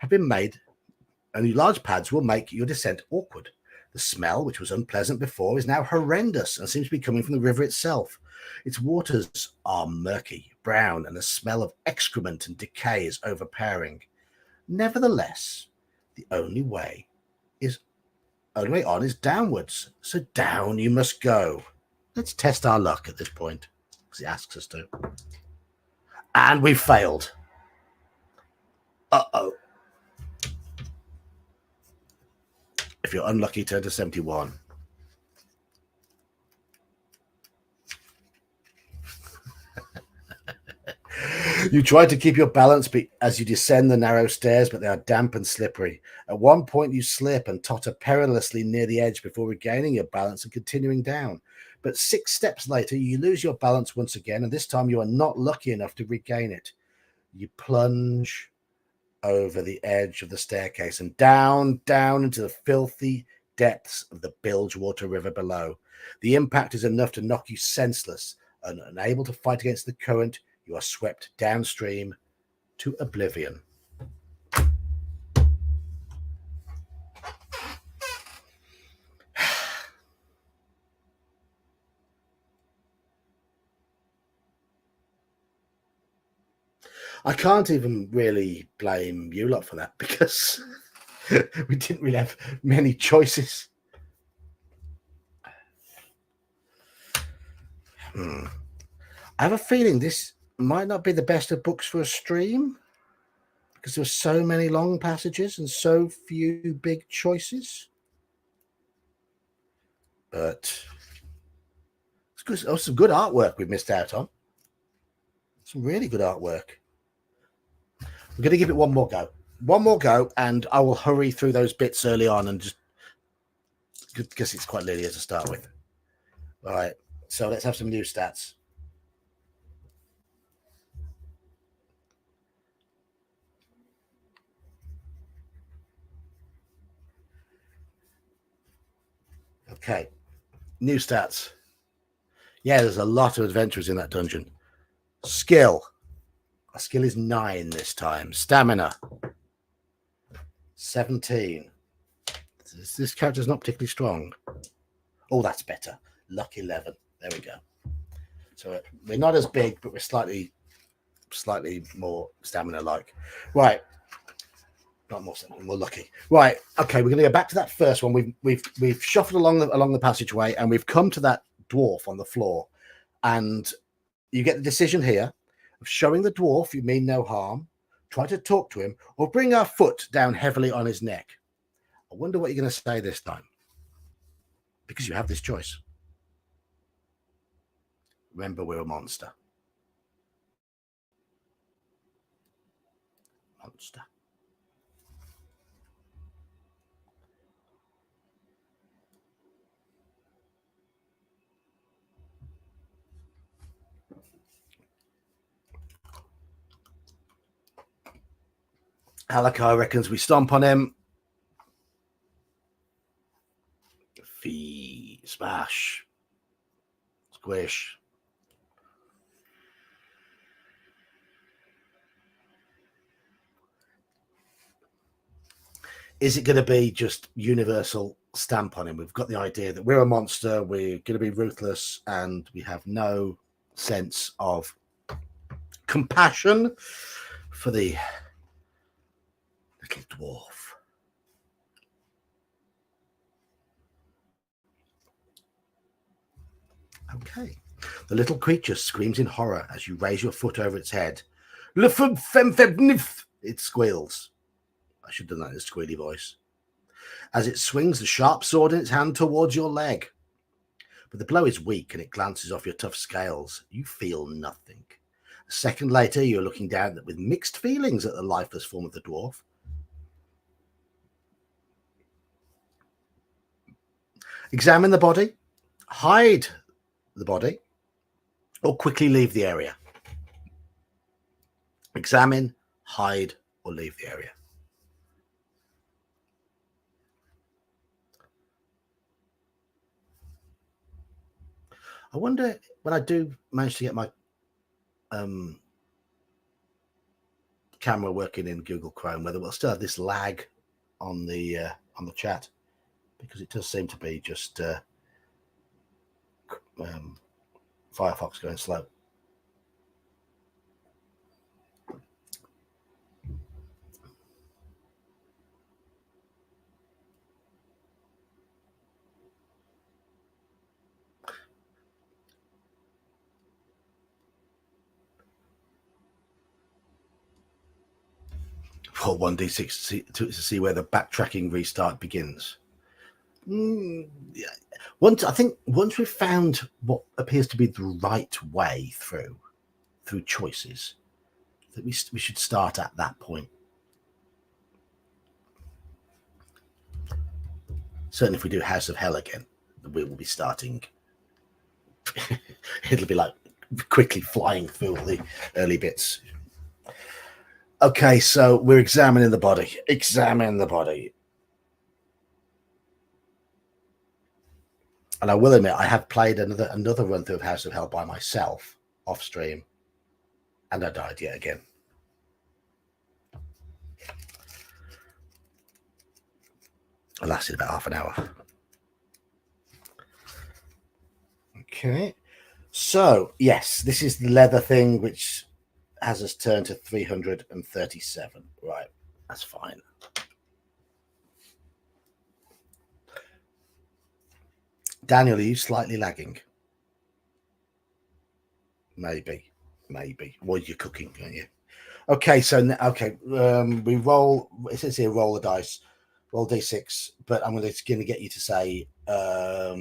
will make your descent awkward. The smell, which was unpleasant before, is now horrendous and seems to be coming from the river itself. Its waters are murky, brown, and the smell of excrement and decay is overpowering. Nevertheless, the only way on is downwards, so down you must go. Let's test our luck at this point, because it asks us to. And we failed. Uh-oh. If you're unlucky, turn to 71. You try to keep your balance as you descend the narrow stairs, but they are damp and slippery. At one point, you slip and totter perilously near the edge before regaining your balance and continuing down. But 6 steps later, you lose your balance once again, and this time you are not lucky enough to regain it. You plunge over the edge of the staircase and down into the filthy depths of the Bilgewater River below. The impact is enough to knock you senseless, and unable to fight against the current, you are swept downstream to oblivion. I can't even really blame you lot for that because we didn't really have many choices. I have a feeling this might not be the best of books for a stream because there were so many long passages and so few big choices. But it's good. Oh, some good artwork we've missed out on. Some really good artwork. We're going to give it one more go. One more go, and I will hurry through those bits early on and just because it's quite linear to start with. All right, so let's have some new stats. Okay, new stats. Yeah, there's a lot of adventurers in that dungeon. Skill. Our skill is 9 this time. Stamina. 17. This character's not particularly strong. Oh, that's better. Luck 11. There we go. So we're not as big, but we're slightly more stamina-like. Right. Not more stamina, more lucky. Right. Okay, we're going to go back to that first one. We've shuffled along the passageway, and we've come to that dwarf on the floor. And you get the decision here of showing the dwarf you mean no harm, try to talk to him, or bring our foot down heavily on his neck. I wonder what you're going to say this time. Because you have this choice. Remember, we're a monster. Monster. Halakai reckons we stomp on him. Fee, smash, squish. Is it going to be just universal stamp on him? We've got the idea that we're a monster, we're going to be ruthless, and we have no sense of compassion for the little dwarf. Okay. The little creature screams in horror as you raise your foot over its head. It squeals. I should have done that in a squealy voice. As it swings the sharp sword in its hand towards your leg. But the blow is weak and it glances off your tough scales. You feel nothing. A second later, you're looking down with mixed feelings at the lifeless form of the dwarf. Examine the body, hide the body, or quickly leave the area. Examine, hide, or leave the area. I wonder when I do manage to get my camera working in Google Chrome whether we'll still have this lag on the chat, because it does seem to be just Firefox going slow. For 1d6 to see where the backtracking restart begins. Yeah. I think once we've found what appears to be the right way through choices, that we should start at that point. Certainly, if we do House of Hell again, we will be starting. It'll be like quickly flying through all the early bits. Okay, so we're examining the body. Examine the body. And I will admit, I have played another run through of House of Hell by myself off stream, and I died yet again. It lasted about half an hour. Okay, so yes, this is the leather thing which has us turned to 337. Right, that's fine. Daniel, are you slightly lagging? Maybe. Well, you're cooking, aren't you? Okay, so we roll. It says here roll the dice, roll d6, but I'm going to get you to say a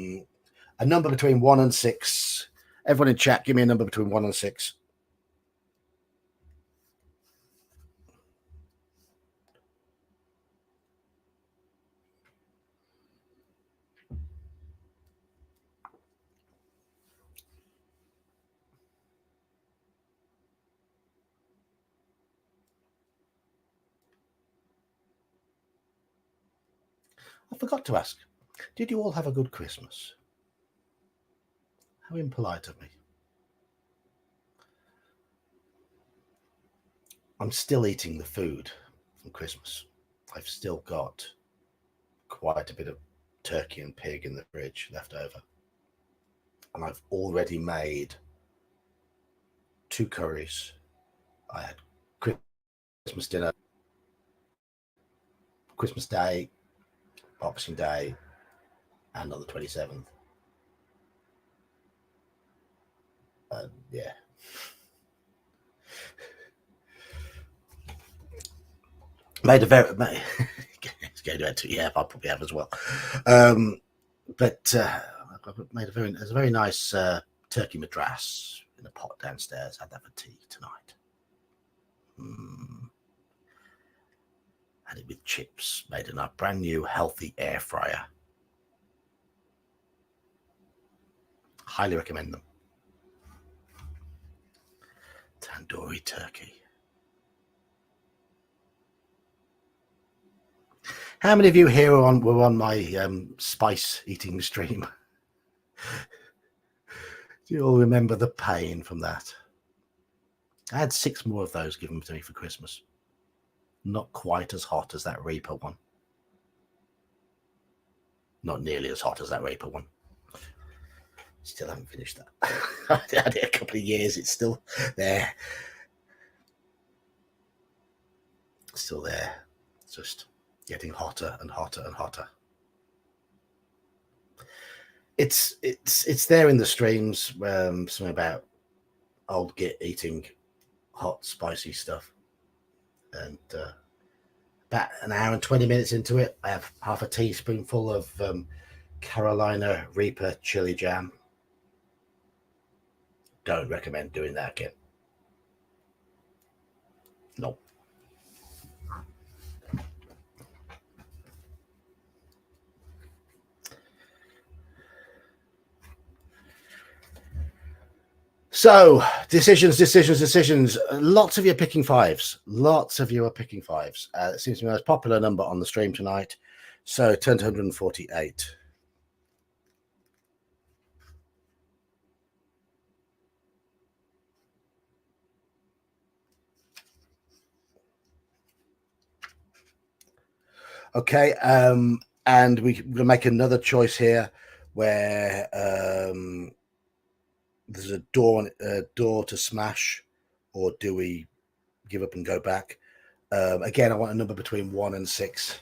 number between 1 and 6. Everyone in chat, give me a number between 1 and 6. I forgot to ask, did you all have a good Christmas? How impolite of me. I'm still eating the food from Christmas. I've still got quite a bit of turkey and pig in the fridge left over. And I've already made 2 curries. I had Christmas dinner, Christmas Day, Boxing Day, and on the 27th. Yeah. Made a very it's going to add to, yeah, I probably have as well. But I made a very nice turkey madras in a pot downstairs. Had that for tea tonight. Had it with chips, made in a brand new healthy air fryer. Highly recommend them. Tandoori turkey. How many of you here were on my spice eating stream? Do you all remember the pain from that? I had 6 more of those given to me for Christmas. Not quite as hot as that Reaper one. Not nearly as hot as that Reaper one. Still haven't finished that. I had it a couple of years. It's still there. Still there. It's just getting hotter and hotter and hotter. It's there in the streams. Something about old Git eating hot, spicy stuff. And about an hour and 20 minutes into it, I have half a teaspoonful of Carolina Reaper chili jam. Don't recommend doing that again. Nope. So decisions. Lots of you are picking 5s. Lots of you are picking 5s. It seems to be the most popular number on the stream tonight. So turn to 148. Okay, and we'll make another choice here where there's a door to smash, or do we give up and go back? Again, I want a number between 1 and 6.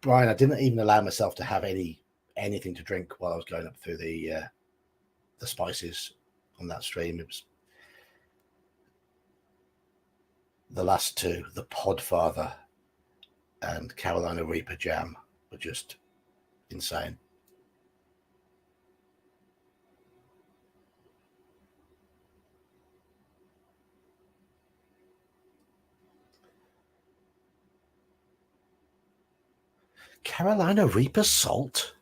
Brian, I didn't even allow myself to have anything to drink while I was going up through the spices on that stream. It was the last 2, the Podfather and Carolina Reaper jam, were just insane. Carolina Reaper salt?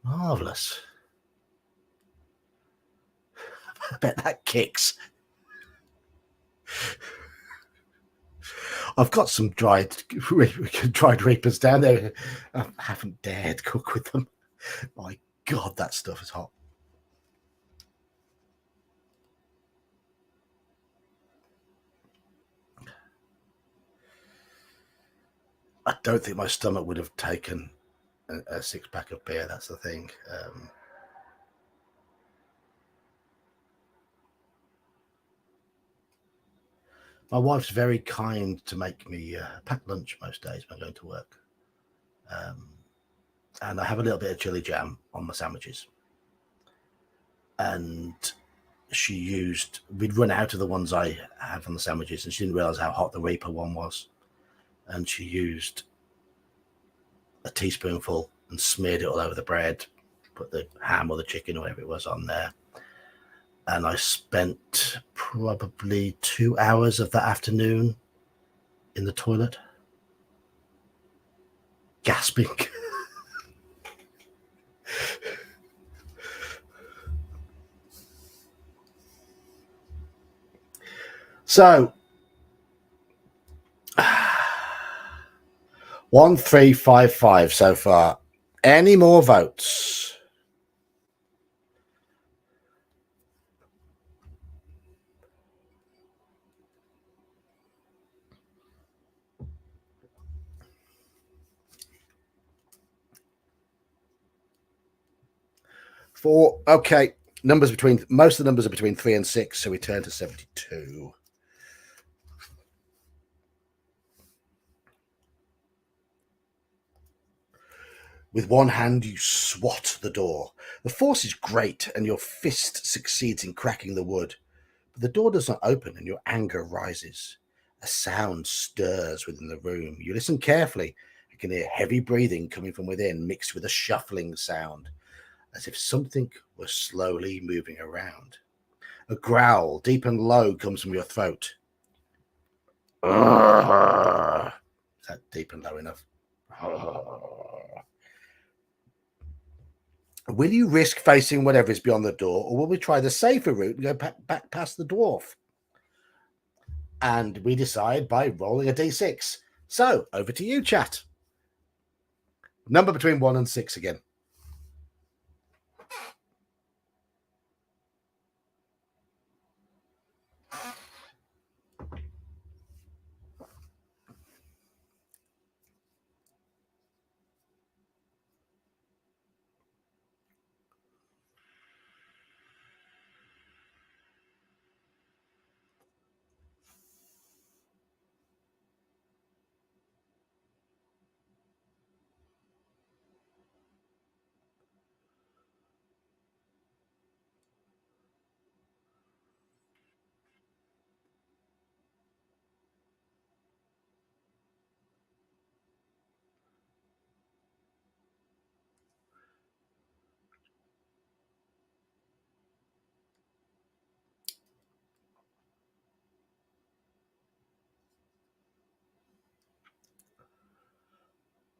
Marvelous. I bet that kicks. I've got some dried Reapers down there. I haven't dared cook with them. My God, that stuff is hot. I don't think my stomach would have taken a 6-pack of beer. That's the thing. My wife's very kind to make me pack lunch most days when I'm going to work. And I have a little bit of chili jam on my sandwiches. And we'd run out of the ones I had on the sandwiches, and she didn't realize how hot the Reaper one was. And she used a teaspoonful and smeared it all over the bread, put the ham or the chicken or whatever it was on there. And I spent probably 2 hours of that afternoon in the toilet, gasping. So 1355 so far. Any more votes? Four. Okay. Most of the numbers are between 3 and 6, so we turn to 72. With one hand, you swat the door. The force is great, and your fist succeeds in cracking the wood. But the door does not open, and your anger rises. A sound stirs within the room. You listen carefully. You can hear heavy breathing coming from within, mixed with a shuffling sound, as if something were slowly moving around. A growl, deep and low, comes from your throat. Is that deep and low enough? Will you risk facing whatever is beyond the door, or will we try the safer route and go back past the dwarf? And we decide by rolling a d6. So, over to you, chat. Number between 1 and 6 again.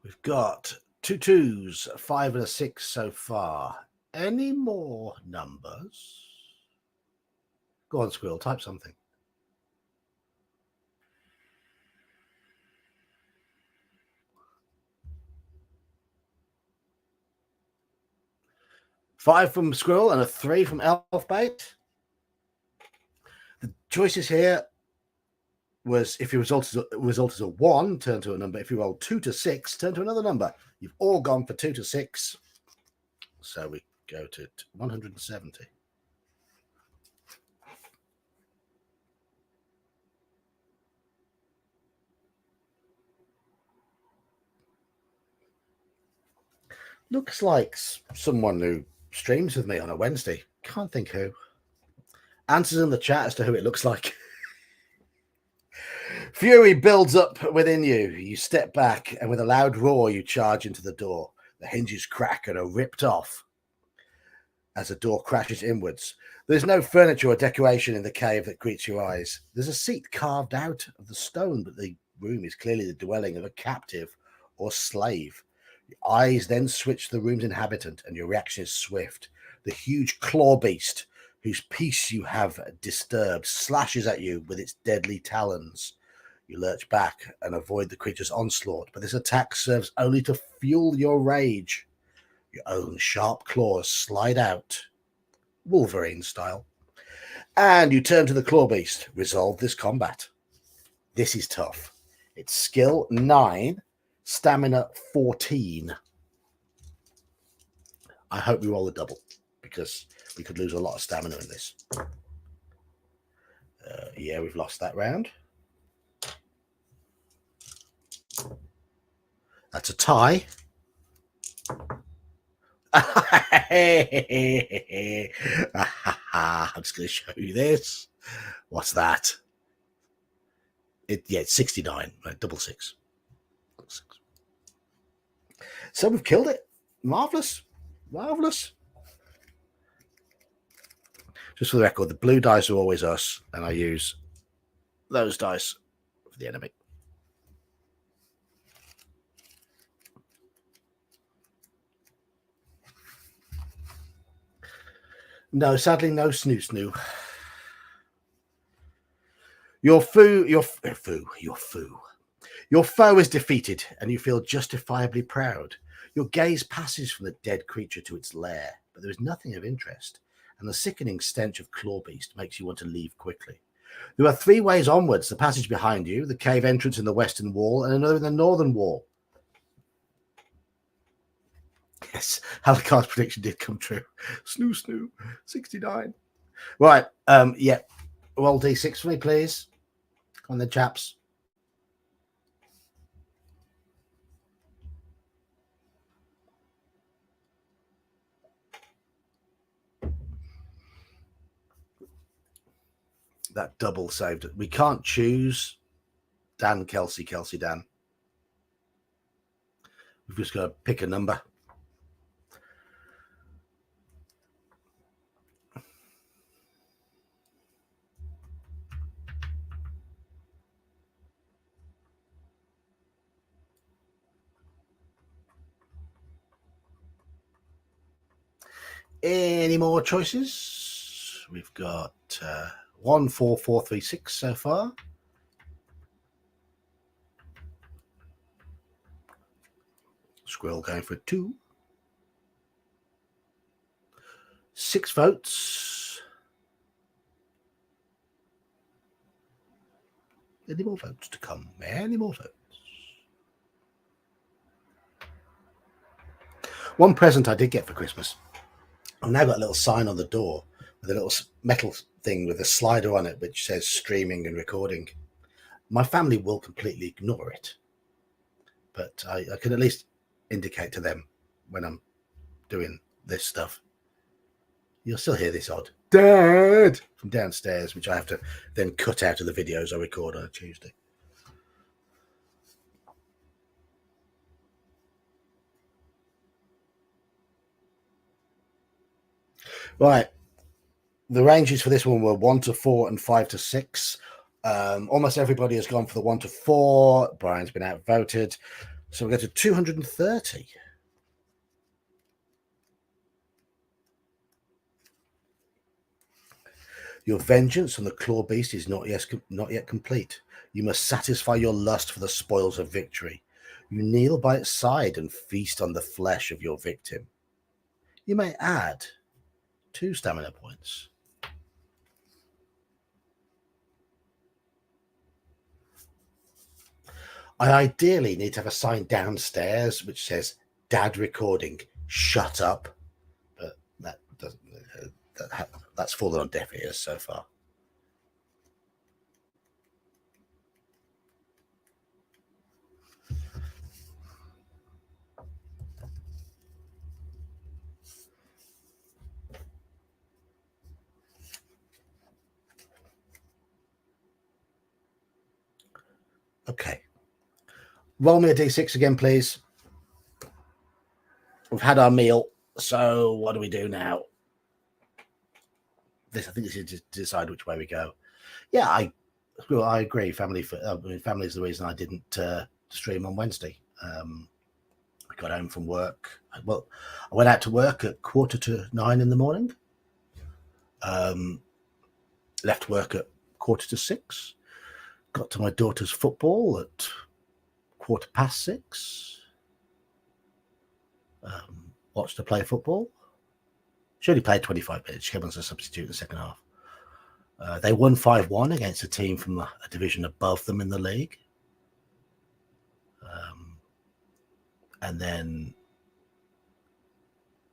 We've got 2 2s, 5 and a 6 so far. Any more numbers? Go on, Squirrel, type something. Five from Squirrel and a 3 from Elfbait. The choices here was if you result as a 1, turn to a number. If you roll 2 to 6, turn to another number. You've all gone for 2 to 6. So we go to 170. Looks like someone who streams with me on a Wednesday. Can't think who. Answers in the chat as to who it looks like. Fury builds up within you. You step back, and with a loud roar, you charge into the door. The hinges crack and are ripped off as the door crashes inwards. There's no furniture or decoration in the cave that greets your eyes. There's a seat carved out of the stone, but the room is clearly the dwelling of a captive or slave. Your eyes then switch to the room's inhabitant, and your reaction is swift. The huge claw beast, whose peace you have disturbed, slashes at you with its deadly talons. You lurch back and avoid the creature's onslaught, but this attack serves only to fuel your rage. Your own sharp claws slide out, Wolverine style, and you turn to the claw beast. Resolve this combat. This is tough. It's skill 9, stamina 14. I hope we roll a double, because we could lose a lot of stamina in this. Yeah, we've lost that round. That's a tie. I'm just going to show you this. What's that? It's 69, right? Double six. So we've killed it. Marvelous. Marvelous. Just for the record, the blue dice are always us, and I use those dice for the enemy. No, sadly, no snoo. Your foe is defeated, and you feel justifiably proud. Your gaze passes from the dead creature to its lair, but there is nothing of interest, and the sickening stench of claw beast makes you want to leave quickly. There are 3 ways onwards: the passage behind you, the cave entrance in the western wall, and another in the northern wall. Yes, Alucard's prediction did come true. Snoo, 69. Right, yeah. Roll D6 for me, please. Come on then, chaps. That double saved it. We can't choose Dan, Kelsey, Dan. We've just got to pick a number. Any more choices? We've got 1, 4, 4, 3, 6 so far. Squirrel going for 2. 6 votes. Any more votes to come? Any more votes? One present I did get for Christmas. I've now got a little sign on the door with a little metal thing with a slider on it which says streaming and recording. My family will completely ignore it, but I can at least indicate to them when I'm doing this stuff. You'll still hear this odd "Dad" from downstairs, which I have to then cut out of the videos I record on a Tuesday. Right. The ranges for this one were 1 to 4 and 5 to 6. Almost everybody has gone for the 1 to 4. Brian's been outvoted. So we'll go to 230. Your vengeance on the claw beast is not yet complete. You must satisfy your lust for the spoils of victory. You kneel by its side and feast on the flesh of your victim. You may add 2 stamina points. I ideally need to have a sign downstairs which says "Dad recording, shut up," but that doesn't. That's fallen on deaf ears so far. Okay. Roll me a d6 again, please. We've had our meal, so what do we do now? I think this is to decide which way we go. Yeah, I agree. Family is the reason I didn't stream on Wednesday. I got home from work. Well, I went out to work at 8:45 in the morning. Left work at 5:45. Got to my daughter's football at 6:15. Watched her play football. She only played 25 minutes. She came on as a substitute in the second half. They won 5-1 against a team from a division above them in the league. And then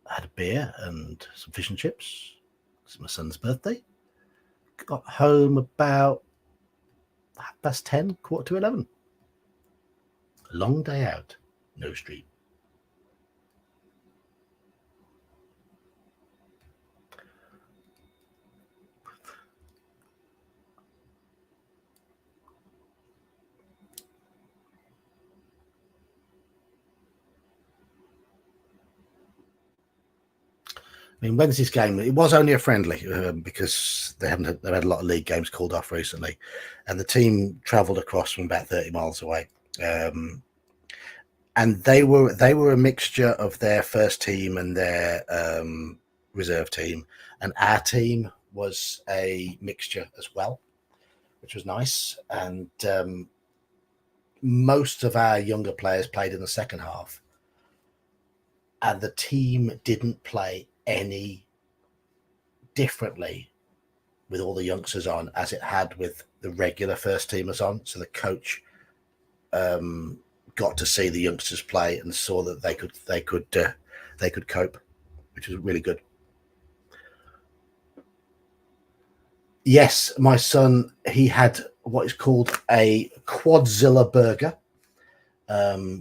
I had a beer and some fish and chips. It's my son's birthday. Got home about 10:30, 11:15. A long day out. No street. I mean, when's this game? It was only a friendly because they've had a lot of league games called off recently, and the team travelled across from about 30 miles away, and they were a mixture of their first team and their reserve team, and our team was a mixture as well, which was nice. And most of our younger players played in the second half, and the team didn't play any differently with all the youngsters on as it had with the regular first teamers on. So the coach got to see the youngsters play and saw that they could cope, which was really good. Yes, my son, he had what is called a Quadzilla burger,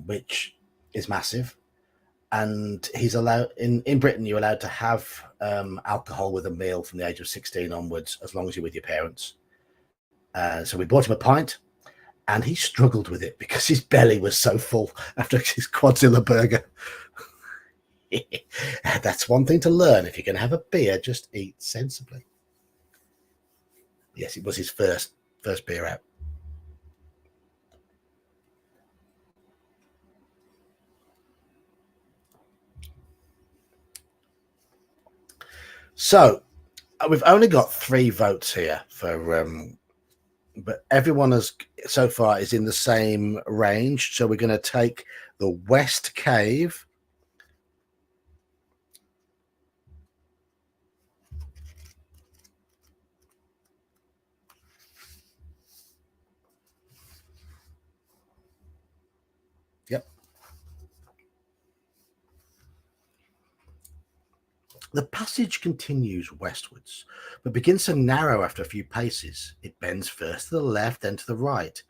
which is massive. And he's allowed in Britain, you're allowed to have alcohol with a meal from the age of 16 onwards, as long as you're with your parents. So we bought him a pint, and he struggled with it because his belly was so full after his Quadzilla burger. That's one thing to learn. If you're going to have a beer, just eat sensibly. Yes, it was his first beer out. So we've only got 3 votes here for but everyone has so far is in the same range. So we're going to take the West Cave. Yep. The passage continues westwards, but begins to narrow after a few paces. It bends first to the left, then to the right.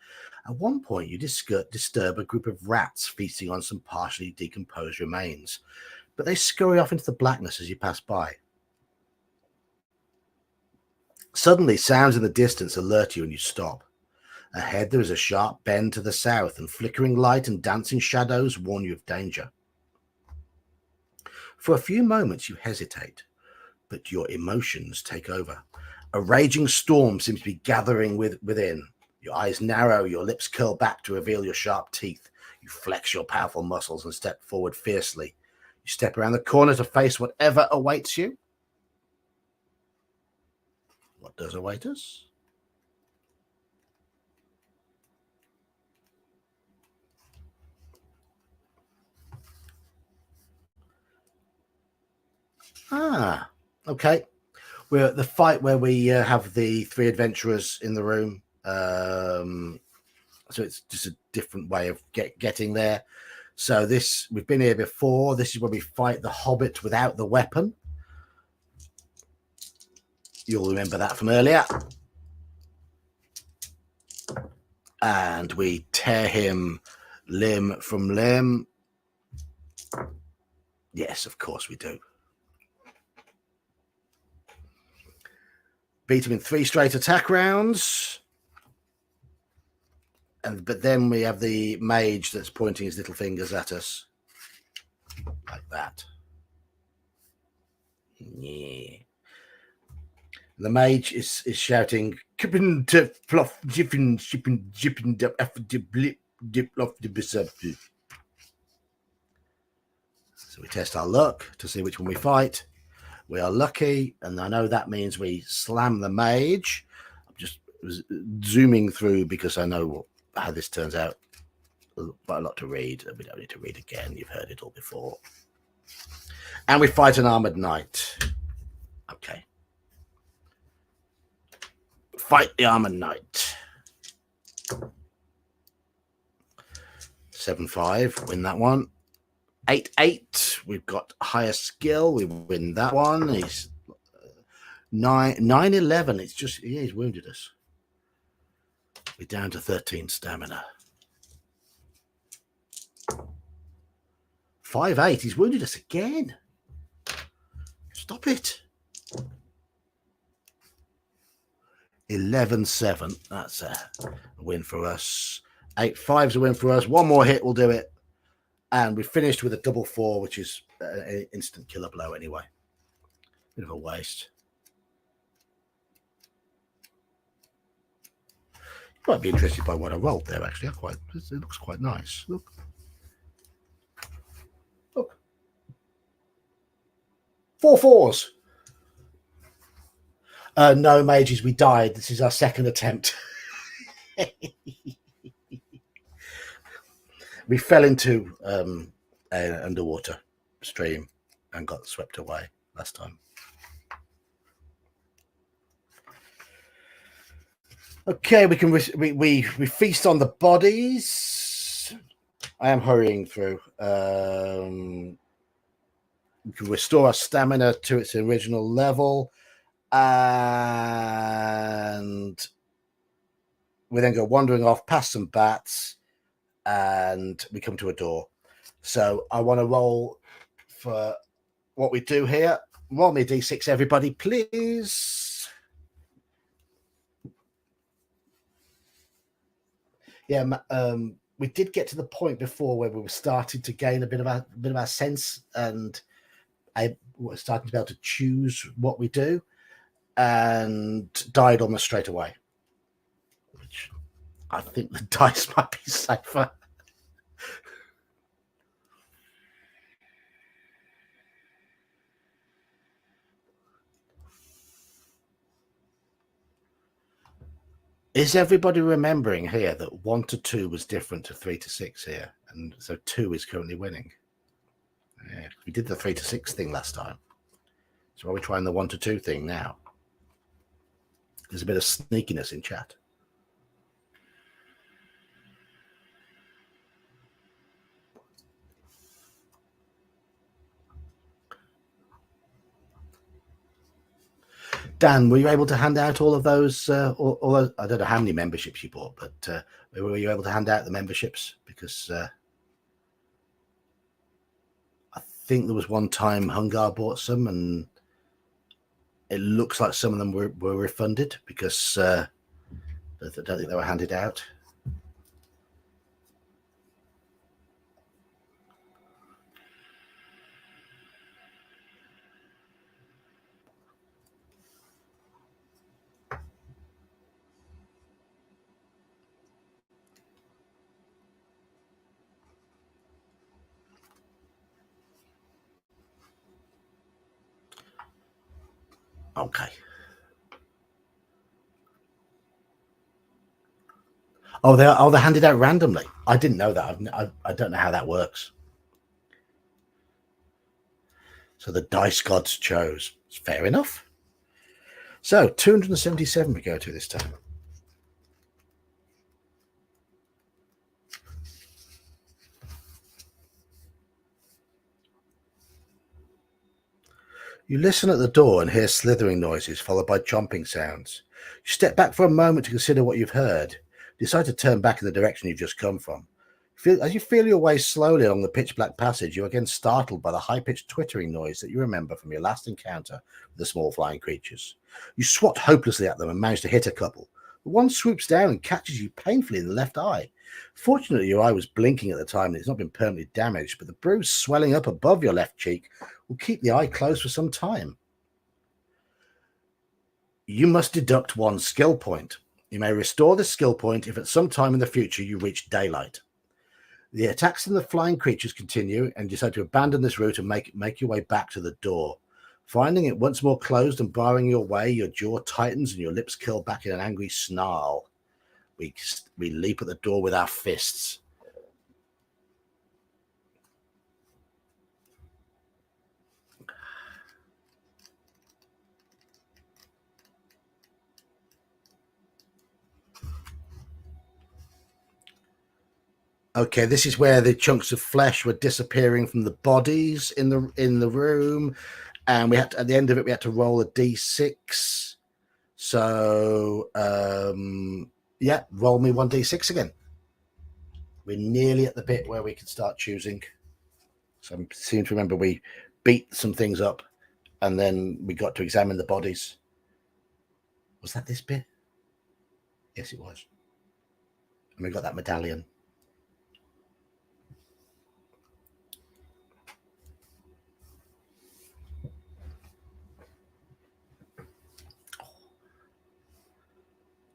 At one point, you disturb a group of rats feasting on some partially decomposed remains, but they scurry off into the blackness as you pass by. Suddenly, sounds in the distance alert you and you stop. Ahead, there is a sharp bend to the south, and flickering light and dancing shadows warn you of danger. For a few moments, you hesitate, but your emotions take over. A raging storm seems to be gathering within. Your eyes narrow, your lips curl back to reveal your sharp teeth. You flex your powerful muscles and step forward fiercely. You step around the corner to face whatever awaits you. What does await us? Ah, okay. We're at the fight where we have the 3 adventurers in the room. So it's just a different way of getting there. So we've been here before. This is where we fight the hobbit without the weapon. You'll remember that from earlier. And we tear him limb from limb. Yes, of course we do. Beat him in 3 straight attack rounds. But then we have the mage that's pointing his little fingers at us. Like that. Yeah. The mage is shouting, so we test our luck to see which one we fight. We are lucky, and I know that means we slam the mage. I'm just zooming through because I know how this turns out. Quite a lot to read. We don't need to read again. You've heard it all before. And we fight an armored knight. Okay. Fight the armored knight. 7-5. Win that one. 8-8. We've got higher skill. We win that one. He's 9-11. It's just he's wounded us. We're down to 13 stamina. 5-8. He's wounded us again. Stop it. 11-7. That's a win for us. 8-5's a win for us. One more hit will do it. And we finished with a 4-4, which is an instant killer blow anyway. Bit of a waste. You might be interested by what I rolled there, actually. It looks quite nice. Look. 4 4s. No, mages, we died. This is our second attempt. We fell into an underwater stream and got swept away last time. Okay, we can we feast on the bodies. I am hurrying through. We can restore our stamina to its original level, and we then go wandering off past some bats, and we come to a door. So I want to roll for what we do here. Roll me a d6, everybody, please. Yeah, we did get to the point before where we were starting to gain a bit of our sense, and I was starting to be able to choose what we do, and died almost straight away. Which I think the dice might be safer. Is everybody remembering here that 1 to 2 was different to 3 to 6 here, and so 2 is currently winning? Yeah, we did the 3 to 6 thing last time, so are we trying the 1 to 2 thing now? There's a bit of sneakiness in chat. Dan, were you able to hand out all of those? All I don't know how many memberships you bought, but were you able to hand out the memberships? Because I think there was one time Hungar bought some, and it looks like some of them were refunded because I don't think they were handed out. Okay. Oh, they're handed out randomly. I didn't know that. I don't know how that works. So the dice gods chose. It's fair enough. So 277 we go to this time. You listen at the door and hear slithering noises followed by chomping sounds. You step back for a moment to consider what you've heard. Decide to turn back in the direction you've just come from. As you feel your way slowly along the pitch-black passage, you are again startled by the high-pitched twittering noise that you remember from your last encounter with the small flying creatures. You swat hopelessly at them and manage to hit a couple. But one swoops down and catches you painfully in the left eye. Fortunately, your eye was blinking at the time and it's not been permanently damaged, but the bruise swelling up above your left cheek will keep the eye closed for some time. You must deduct 1 skill point. You may restore the skill point if at some time in the future you reach daylight. The attacks from the flying creatures continue, and you decide to abandon this route and make your way back to the door. Finding it once more closed and barring your way, your jaw tightens and your lips curl back in an angry snarl. We leap at the door with our fists. Okay, this is where the chunks of flesh were disappearing from the bodies in the room, and we had to, at the end of it, we had to roll a d6. So, yeah, roll me 1d6 again. We're nearly at the bit where we can start choosing. So I seem to remember we beat some things up and then we got to examine the bodies. Was that this bit? Yes, it was. And we got that medallion.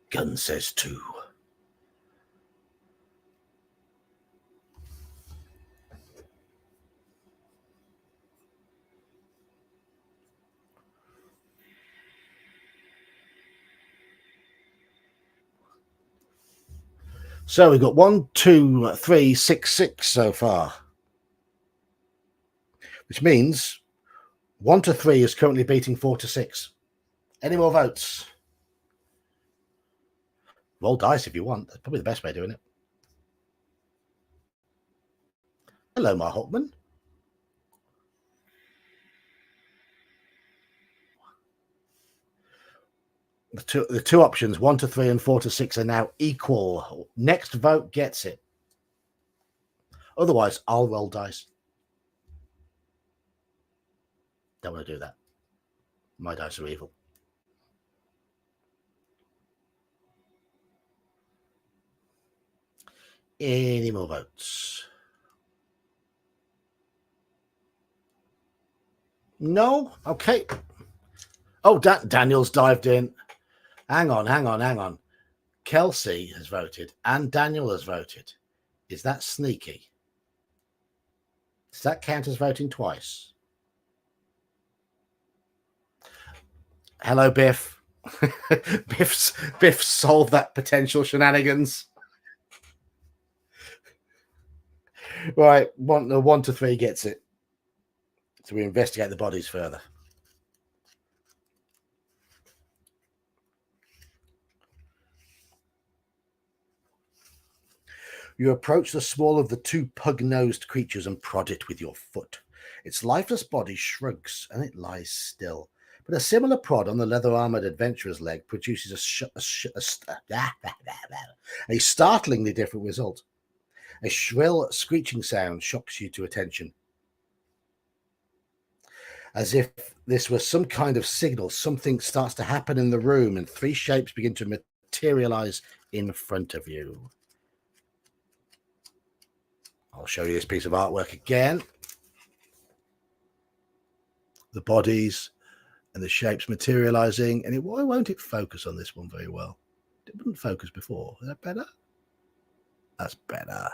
Gun says 2. So we've got 1, 2, 3, 6, 6 so far. Which means 1 to 3 is currently beating 4 to 6. Any more votes? Roll dice if you want. That's probably the best way of doing it. Hello, Mark Hockman. The two options, 1 to 3 and 4 to 6, are now equal. Next vote gets it. Otherwise, I'll roll dice. Don't want to do that. My dice are evil. Any more votes? No? Okay. Oh, Daniel's dived in. Hang on. Kelsey has voted and Daniel has voted. Is that sneaky? Does that count as voting twice? Hello, Biff. Biff solved that potential shenanigans. Right, 1 to 3 gets it. So we investigate the bodies further. You approach the small of the 2 pug-nosed creatures and prod it with your foot. Its lifeless body shrugs and it lies still. But a similar prod on the leather-armored adventurer's leg produces a startlingly different result. A shrill, screeching sound shocks you to attention. As if this was some kind of signal, something starts to happen in the room and 3 shapes begin to materialize in front of you. I'll show you this piece of artwork again. The bodies and the shapes materializing. And why won't it focus on this one very well? It wouldn't focus before. Is that better? That's better.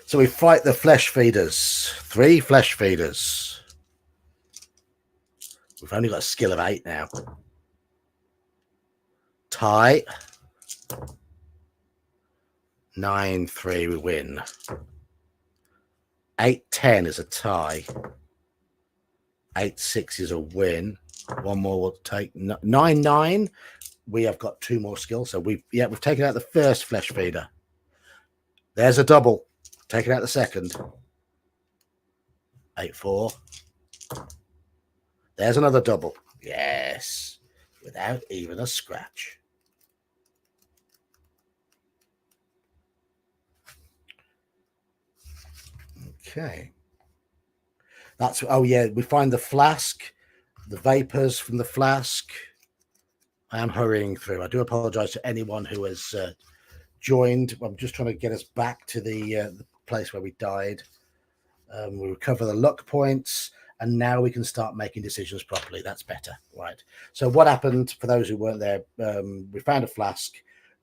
So we fight the flesh feeders. 3 flesh feeders. We've only got a skill of 8 now. Tie. 9-3, we win. 8-10 is a tie. 8-6 is a win. One more will take. 9-9. We have got 2 more skills. So we've taken out the first flesh feeder. There's a double. Taking out the second. 8-4. There's another double. Yes. Without even a scratch. Okay. That's, oh yeah, we find the flask, the vapors from the flask. I am hurrying through. I do apologize to anyone who has joined. I'm just trying to get us back to the place where we died. We recover the luck points, and now we can start making decisions properly. That's better, right? So what happened, for those who weren't there, we found a flask.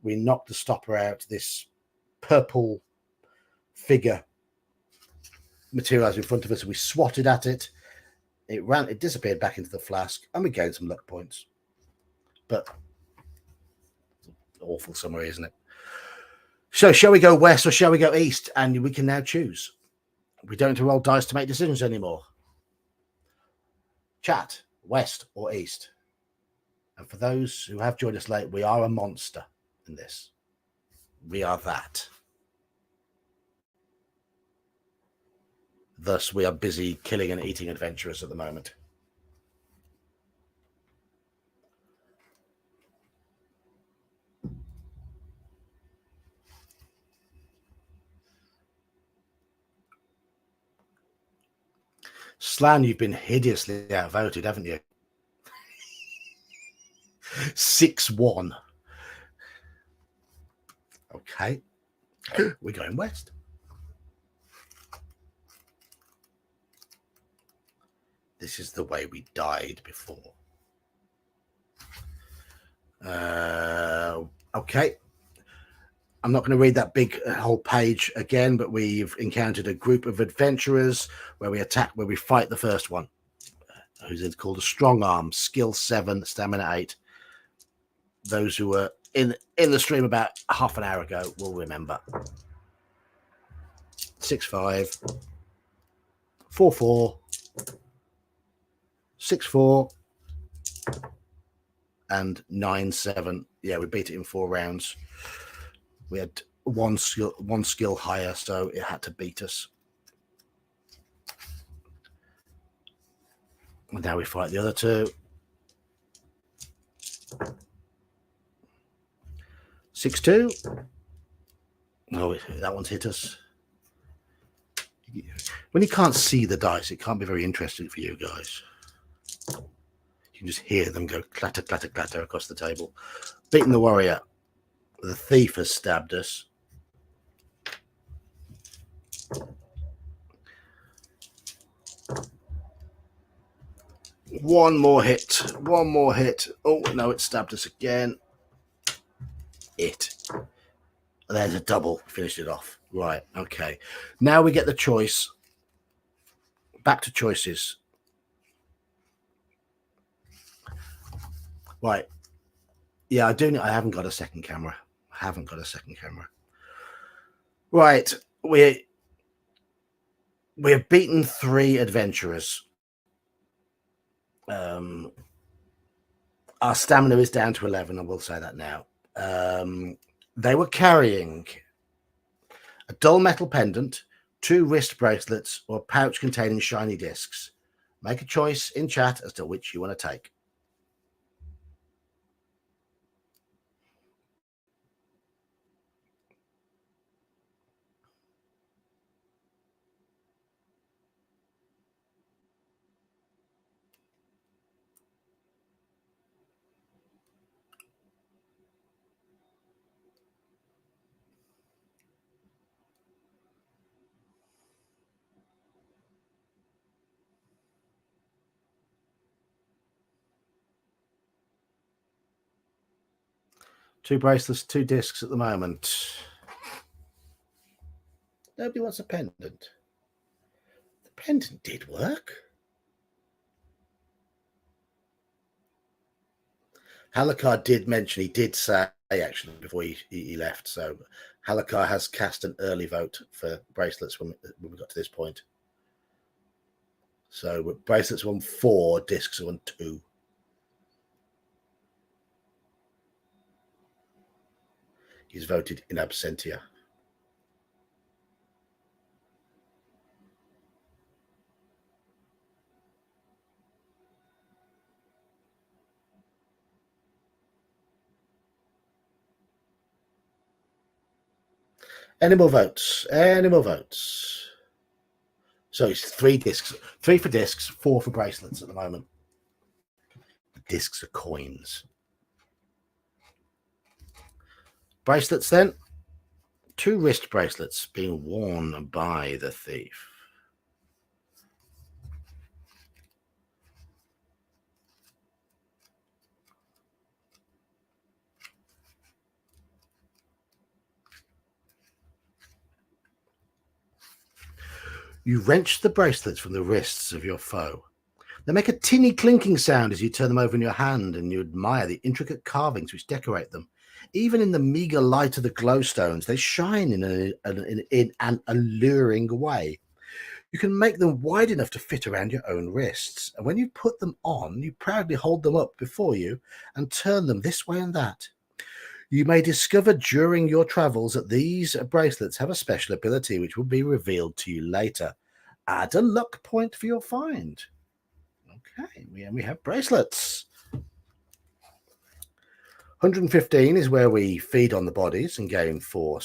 We knocked the stopper out. This purple figure materialized in front of us. We swatted at it. It disappeared back into the flask, and we gained some luck points. But awful summary, isn't it? So shall we go west or shall we go east? And we can now choose. We don't have to roll dice to make decisions anymore. Chat, west or east? And for those who have joined us late, we are a monster in this. We are that. Thus, we are busy killing and eating adventurers at the moment. Slan, you've been hideously outvoted, haven't you? 6-1. Okay. We're going west. This is the way we died before. Okay. I'm not going to read that big whole page again, but we've encountered a group of adventurers where we fight the first one, who's called a strong arm, skill 7, stamina 8. Those who were in the stream about half an hour ago will remember. 6-5, 4-4, 6-4, and 9-7. Yeah, we beat it in 4 rounds. We had one skill higher, so it had to beat us. And now we fight the other two. 6-2. Oh, that one's hit us. When you can't see the dice, it can't be very interesting for you guys. You can just hear them go clatter, clatter, clatter across the table. Beating the warrior. The thief has stabbed us. One more hit. One more hit. Oh, no, it stabbed us again. There's a double. Finished it off. Right, okay. Now we get the choice. Back to choices. Right. Yeah, I haven't got a second camera. Right. We've beaten 3 adventurers. Our stamina is down to 11. I will say that now. They were carrying a dull metal pendant, 2 wrist bracelets, or a pouch containing shiny discs. Make a choice in chat as to which you want to take. Two bracelets, 2 discs at the moment. Nobody wants a pendant. The pendant did work. Halakar did mention, he did say actually before he left. So Halakar has cast an early vote for bracelets when we got to this point. So bracelets won 4, discs won 2. He's voted in absentia. Any more votes? Any more votes? So it's 3 discs, 3 for discs, 4 for bracelets at the moment. The discs are coins. Bracelets then. 2 wrist bracelets being worn by the thief. You wrench the bracelets from the wrists of your foe. They make a tinny clinking sound as you turn them over in your hand, and you admire the intricate carvings which decorate them. Even in the meager light of the glowstones, they shine in an alluring way. You can make them wide enough to fit around your own wrists, and when you put them on, you proudly hold them up before you and turn them this way and that. You may discover during your travels that these bracelets have a special ability which will be revealed to you later. Add a luck point for your find. Okay, we have bracelets. 115 is where we feed on the bodies and gain 4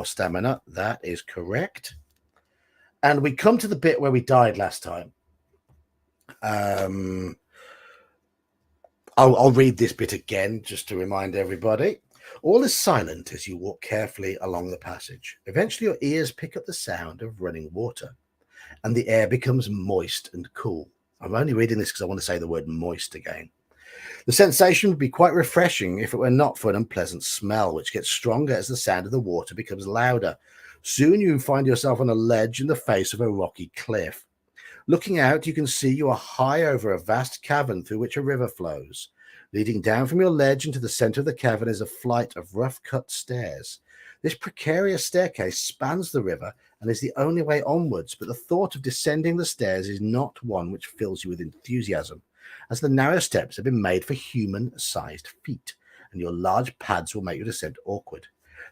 stamina. That is correct. And we come to the bit where we died last time. I'll read this bit again just to remind everybody. All is silent as you walk carefully along the passage. Eventually, your ears pick up the sound of running water, and the air becomes moist and cool. I'm only reading this because I want to say the word moist again. The sensation would be quite refreshing if it were not for an unpleasant smell, which gets stronger as the sound of the water becomes louder. Soon you find yourself on a ledge in the face of a rocky cliff. Looking out, you can see you are high over a vast cavern through which a river flows. Leading down from your ledge into the center of the cavern is a flight of rough-cut stairs. This precarious staircase spans the river and is the only way onwards, but the thought of descending the stairs is not one which fills you with enthusiasm, as the narrow steps have been made for human-sized feet, and your large pads will make your descent awkward.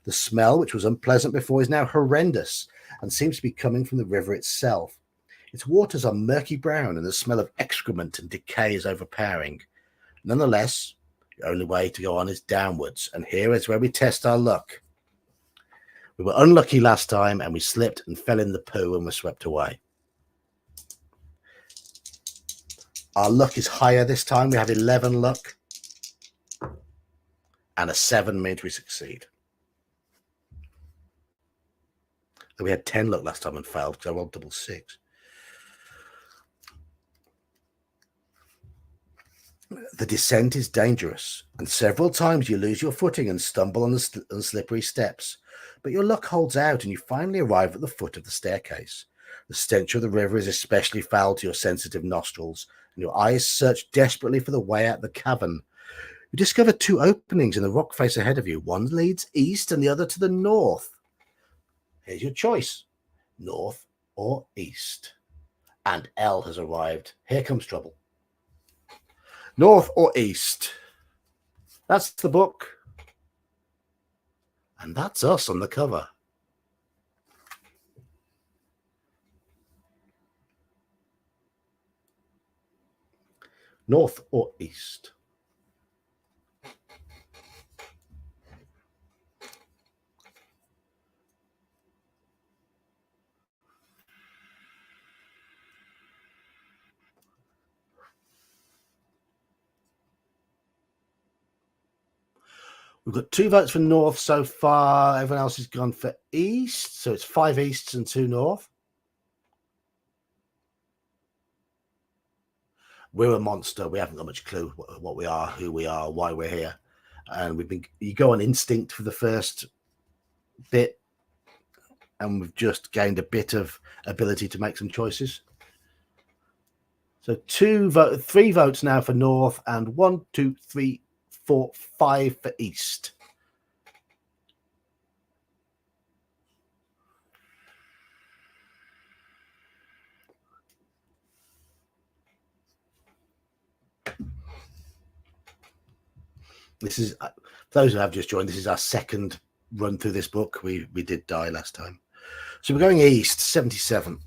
The smell, which was unpleasant before, is now horrendous and seems to be coming from the river itself. Its waters are murky brown, and the smell of excrement and decay is overpowering. Nonetheless, the only way to go on is downwards, and here is where we test our luck. We were unlucky last time, and we slipped and fell in the poo and were swept away. Our luck is higher this time. We have 11 luck, and a 7 means we succeed. We had 10 luck last time and failed because I rolled double 6. The descent is dangerous, and several times you lose your footing and stumble on the slippery steps. But your luck holds out, and you finally arrive at the foot of the staircase. The stench of the river is especially foul to your sensitive nostrils, and your eyes search desperately for the way out of the cavern. You discover 2 openings in the rock face ahead of you. One leads east and the other to the north. Here's your choice, north or east. And L has arrived. Here comes trouble. North or east? That's the book. And that's us on the cover. North or east? We've got 2 votes for north so far. Everyone else has gone for east. So it's 5 easts and 2 north. We're a monster. We haven't got much clue what we are, who we are, why we're here. And you go on instinct for the first bit, and we've just gained a bit of ability to make some choices. So 3 votes now for north, and 1, 2, 3, 4, 5 for east. This is, for those who have just joined, this is our second run through this book. We did die last time. So we're going east, 77.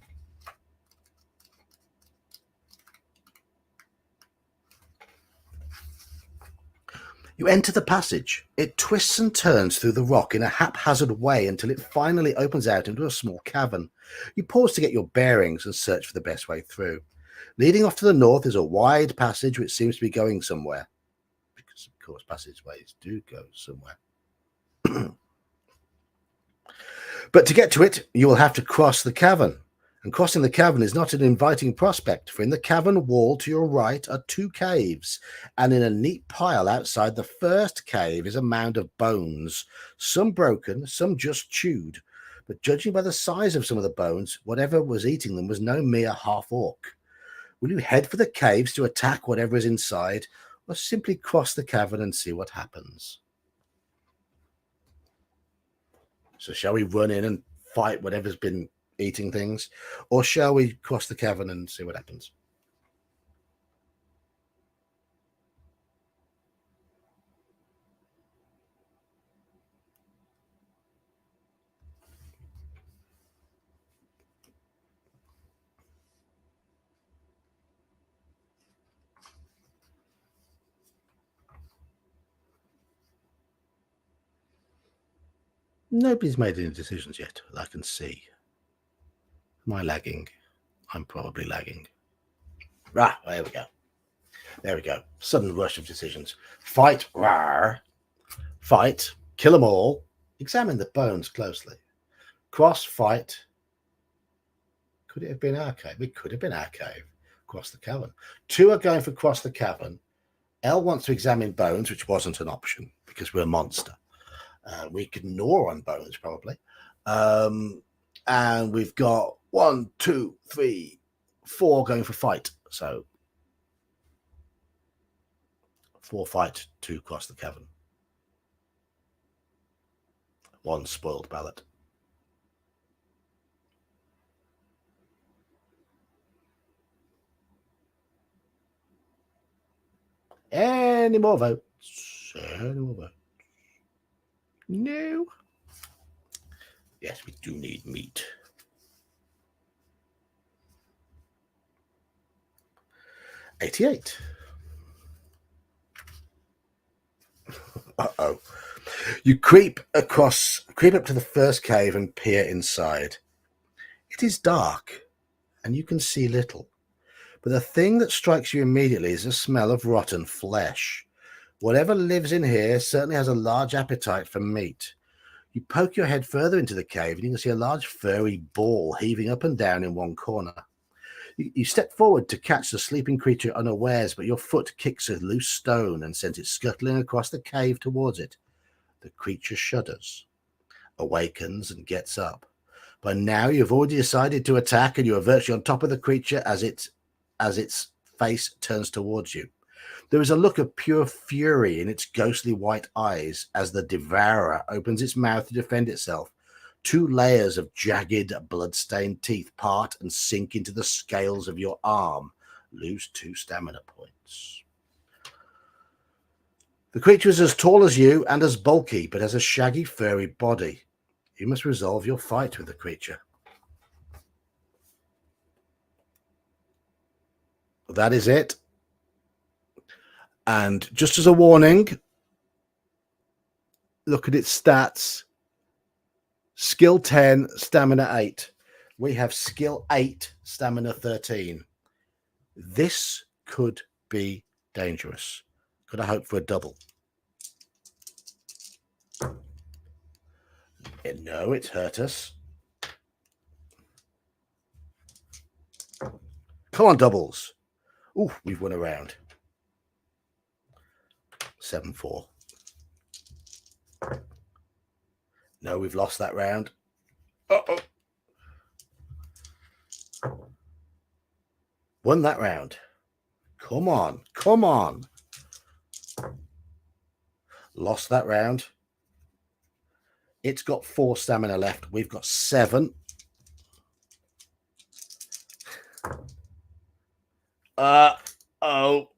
You enter the passage. It twists and turns through the rock in a haphazard way until it finally opens out into a small cavern. You pause to get your bearings and search for the best way through. Leading off to the north is a wide passage which seems to be going somewhere. Because, of course, passageways do go somewhere. But to get to it, you will have to cross the cavern. And crossing the cavern is not an inviting prospect, for in the cavern wall to your right are 2 caves, and in a neat pile outside the first cave is a mound of bones, some broken, some just chewed. But judging by the size of some of the bones, whatever was eating them was no mere half-orc. Will you head for the caves to attack whatever is inside, or simply cross the cavern and see what happens? So shall we run in and fight whatever's been eating things, or shall we cross the cavern and see what happens? Nobody's made any decisions yet, I can see. Am I lagging? I'm probably lagging. Ah, there we go. There we go. Sudden rush of decisions. Fight, rawr. Fight, kill them all. Examine the bones closely. Cross, fight. Could it have been our cave? It could have been our cave. Cross the cavern. Two are going for cross the cavern. L wants to examine bones, which wasn't an option because we're a monster. We could gnaw on bones, probably. And we've got 1, 2, 3, 4 going for fight. So 4 fight, 2 cross the cavern. 1 spoiled ballot. Any more votes? Any more votes? No. Yes, we do need meat. 88. Uh-oh. You creep up to the first cave and peer inside. It is dark, and you can see little. But the thing that strikes you immediately is the smell of rotten flesh. Whatever lives in here certainly has a large appetite for meat. You poke your head further into the cave, and you can see a large furry ball heaving up and down in one corner. You step forward to catch the sleeping creature unawares, but your foot kicks a loose stone and sends it scuttling across the cave towards it. The creature shudders, awakens, and gets up. By now, you've already decided to attack, and you are virtually on top of the creature as its face turns towards you. There is a look of pure fury in its ghostly white eyes as the devourer opens its mouth to defend itself. 2 layers of jagged, blood-stained teeth part and sink into the scales of your arm. Lose 2 stamina points. The creature is as tall as you and as bulky, but has a shaggy, furry body. You must resolve your fight with the creature. That is it. And just as a warning, look at its stats. Skill 10, stamina 8. We have skill 8, stamina 13. This could be dangerous. Could I hope for a double? No, it's hurt us. Come on, doubles. Ooh, we've won a round. 7-4. No, we've lost that round. Uh-oh. Won that round. Come on. Come on. Lost that round. It's got 4 stamina left. We've got 7. Oh.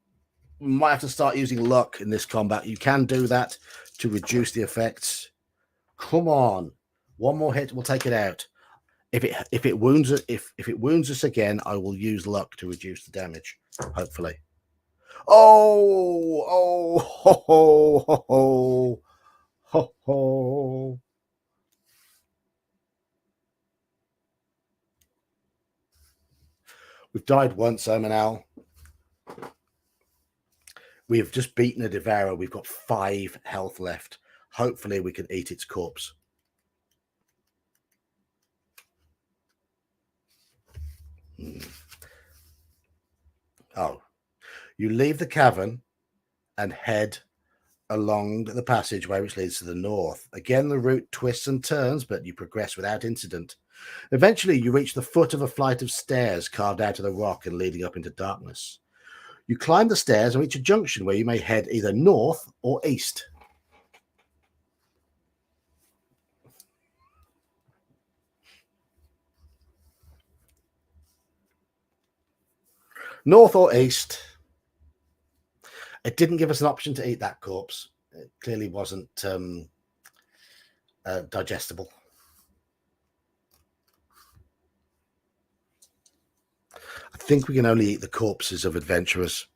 Might have to start using luck in this combat. You can do that to reduce the effects. Come on. One more hit, we'll take it out. If it wounds us again, I will use luck to reduce the damage. Hopefully. Oh, ho, ho, ho, ho, ho, ho. We've died once, Omanal. We have just beaten a devourer. We've got 5 health left. Hopefully, we can eat its corpse. Oh, you leave the cavern and head along the passageway which leads to the north. Again, the route twists and turns, but you progress without incident. Eventually, you reach the foot of a flight of stairs carved out of the rock and leading up into darkness. You climb the stairs and reach a junction where you may head either north or east. North or east. It didn't give us an option to eat that corpse. It clearly wasn't digestible. I think we can only eat the corpses of adventurers.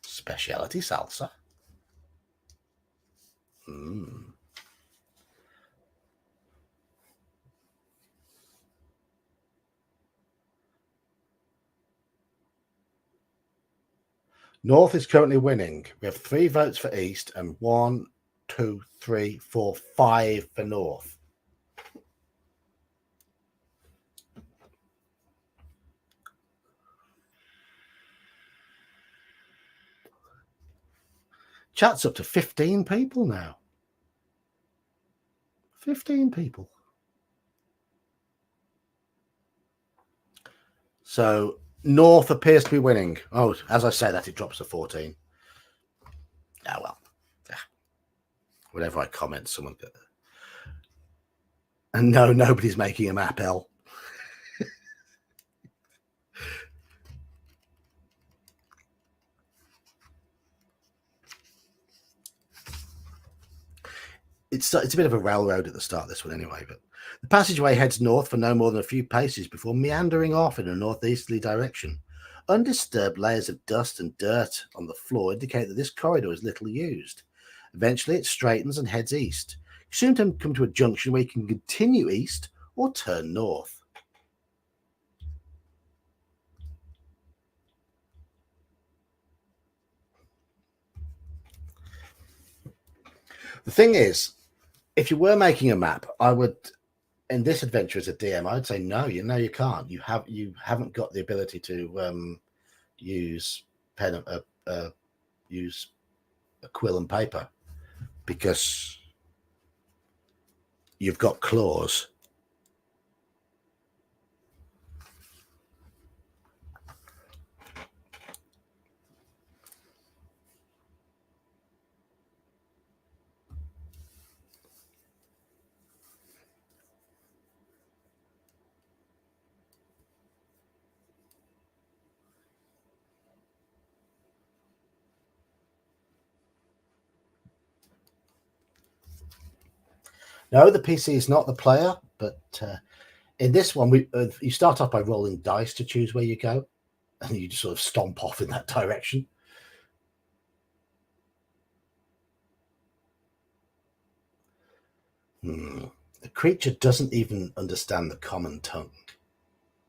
Specialty salsa. North is currently winning. We have 3 votes for East and 1, 2, 3, 4, 5 for North. Chat's up to 15 people now. 15 people. So North appears to be winning. Oh, as I say that, it drops to 14. Ah, well. Whenever I comment, someone... And no, nobody's making a map, L. It's a bit of a railroad at the start, this one anyway, but the passageway heads north for no more than a few paces before meandering off in a northeasterly direction. Undisturbed layers of dust and dirt on the floor indicate that this corridor is little used. Eventually, it straightens and heads east. You soon come to a junction where you can continue east or turn north. The thing is, if you were making a map, I would, in this adventure as a DM, I'd say no. You can't. You haven't got the ability to use pen, use a quill and paper because you've got claws. No, the PC is not the player, but in this one, you start off by rolling dice to choose where you go, and you just sort of stomp off in that direction. The creature doesn't even understand the common tongue.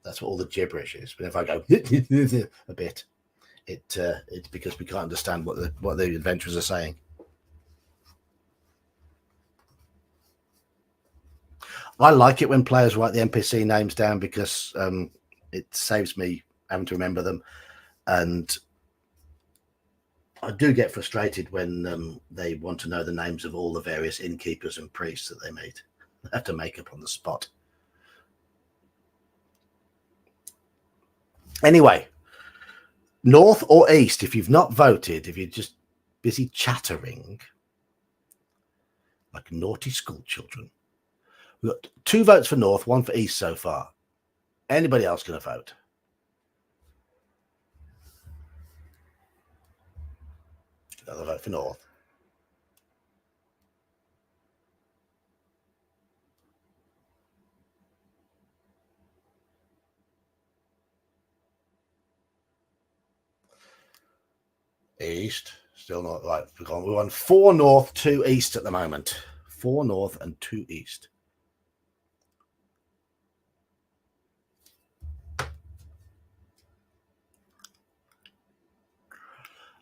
That's what all the gibberish is. But if I go a bit, it's because we can't understand what the adventurers are saying. I like it when players write the NPC names down because it saves me having to remember them, and I do get frustrated when they want to know the names of all the various innkeepers and priests that they meet. They have to make up on the spot. Anyway, north or east, if you've not voted, if you're just busy chattering like naughty school children. We've got 2 votes for north, 1 for east so far. Anybody else going to vote? Another vote for north. East, still not right. We're on 4 north, 2 east at the moment. 4 north and 2 east.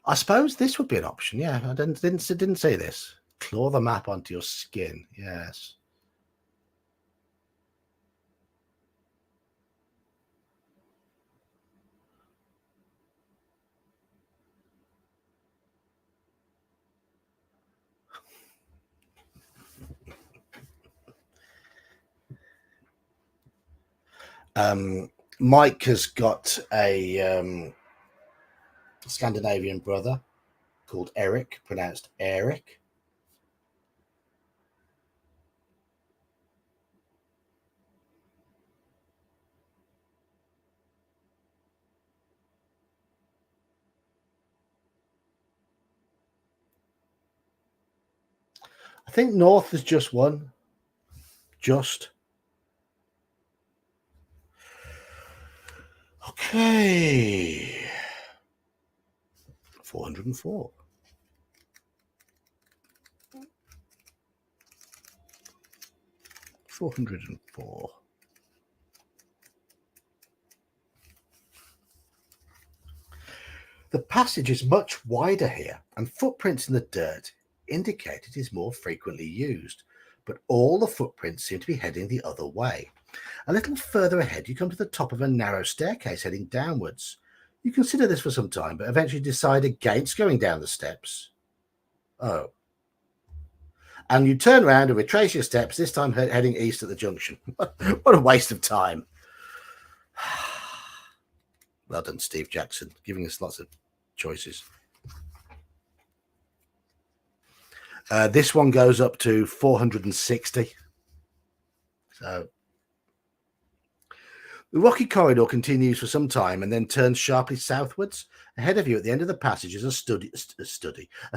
I suppose this would be an option. Yeah, I didn't say this. Claw the map onto your skin. Yes. Mike has got a Scandinavian brother called Eric, pronounced Eric. I think north is just one. Just. Okay. 404. $404. The passage is much wider here, and footprints in the dirt indicate it is more frequently used, but all the footprints seem to be heading the other way. A little further ahead, you come to the top of a narrow staircase heading downwards. You consider this for some time, but eventually decide against going down the steps. Oh. And you turn around and retrace your steps, this time heading east at the junction. What a waste of time. Well done, Steve Jackson, giving us lots of choices. This one goes up to 460. So the rocky corridor continues for some time and then turns sharply southwards. Ahead of you at the end of the passage is a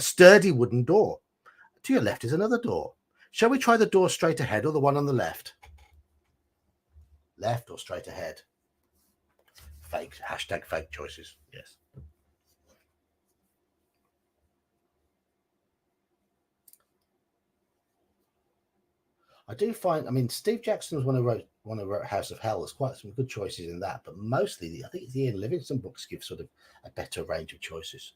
sturdy wooden door. To your left is another door. Shall we try the door straight ahead or the one on the left? Left or straight ahead? Fake, hashtag fake choices, yes. I do find, I mean, Steve Jackson was one who wrote House of Hell. There's quite some good choices in that, but mostly I think the Ian Livingstone books give sort of a better range of choices.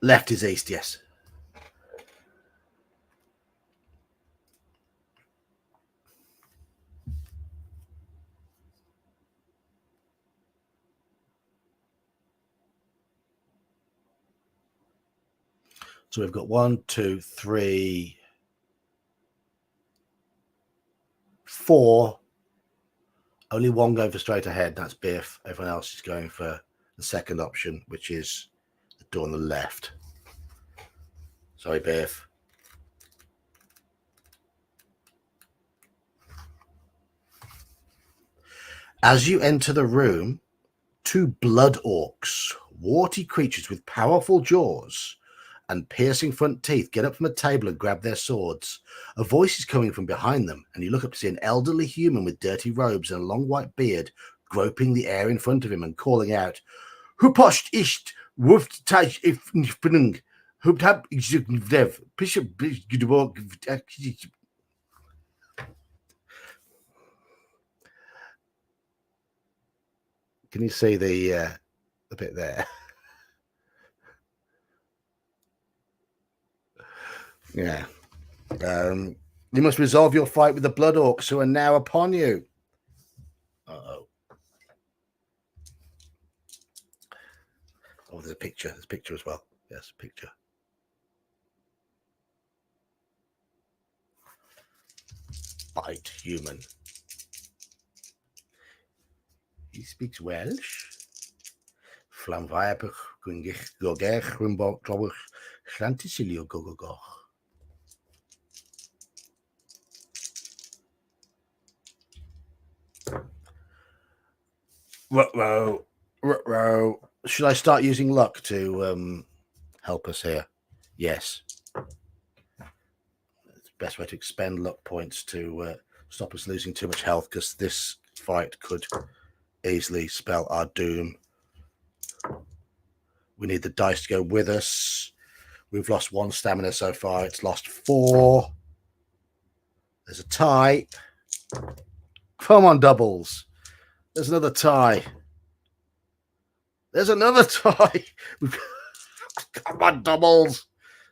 Left is east, yes. So we've got 1, 2, 3, 4. Only one going for straight ahead. That's Biff. Everyone else is going for the second option, which is the door on the left. Sorry, Biff. As you enter the room, 2 blood orcs, warty creatures with powerful jaws and piercing front teeth, get up from a table and grab their swords. A voice is coming from behind them, and you look up to see an elderly human with dirty robes and a long white beard groping the air in front of him and calling out, "Hupost ist wuftaj ifnung, hubtab dev, bishop." Can you see the bit there? Yeah. You must resolve your fight with the blood orcs who are now upon you. Uh-oh. Oh, there's a picture. There's a picture as well. Yes, picture. Bite human. He speaks Welsh. Flamvaipach gwingich gogech rwmbog drowch llantisilio gogogoch. Ruh-roh. Should I start using luck to help us here? Yes. It's the best way to expend luck points to stop us losing too much health, because this fight could easily spell our doom. We need the dice to go with us. We've lost 1 stamina so far. It's lost 4. There's a tie. Come on, doubles. There's another tie. There's another tie. Come on, doubles.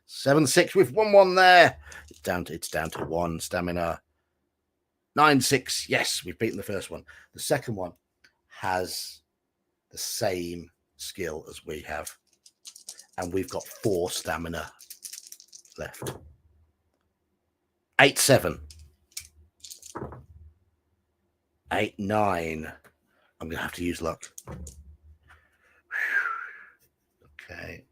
7-6. We've won 1 there. It's down to 1 stamina. 9-6. Yes, we've beaten the first one. The second one has the same skill as we have, and we've got 4 stamina left. 8-7. 8-9. I'm gonna have to use luck. Okay.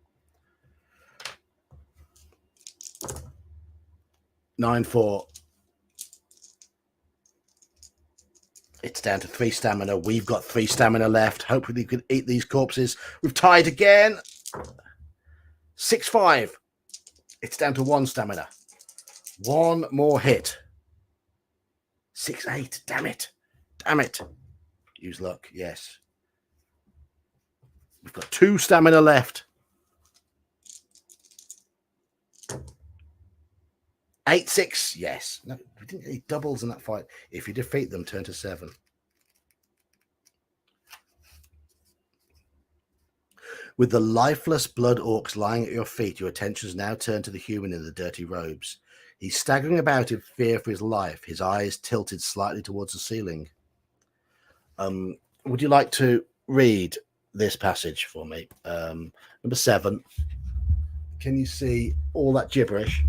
9-4. It's down to 3 stamina. We've got 3 stamina left. Hopefully we can eat these corpses. We've tied again. 6-5. It's down to 1 stamina. 1 more hit. 6-8. Damn it. Damn it. Use luck. Yes. We've got 2 stamina left. 8-6. Yes. No, we didn't get any doubles in that fight. If you defeat them, turn to 7. With the lifeless blood orcs lying at your feet, your attentions now turn to the human in the dirty robes. He's staggering about in fear for his life, his eyes tilted slightly towards the ceiling. Would you like to read this passage for me? Number 7. Can you see all that gibberish?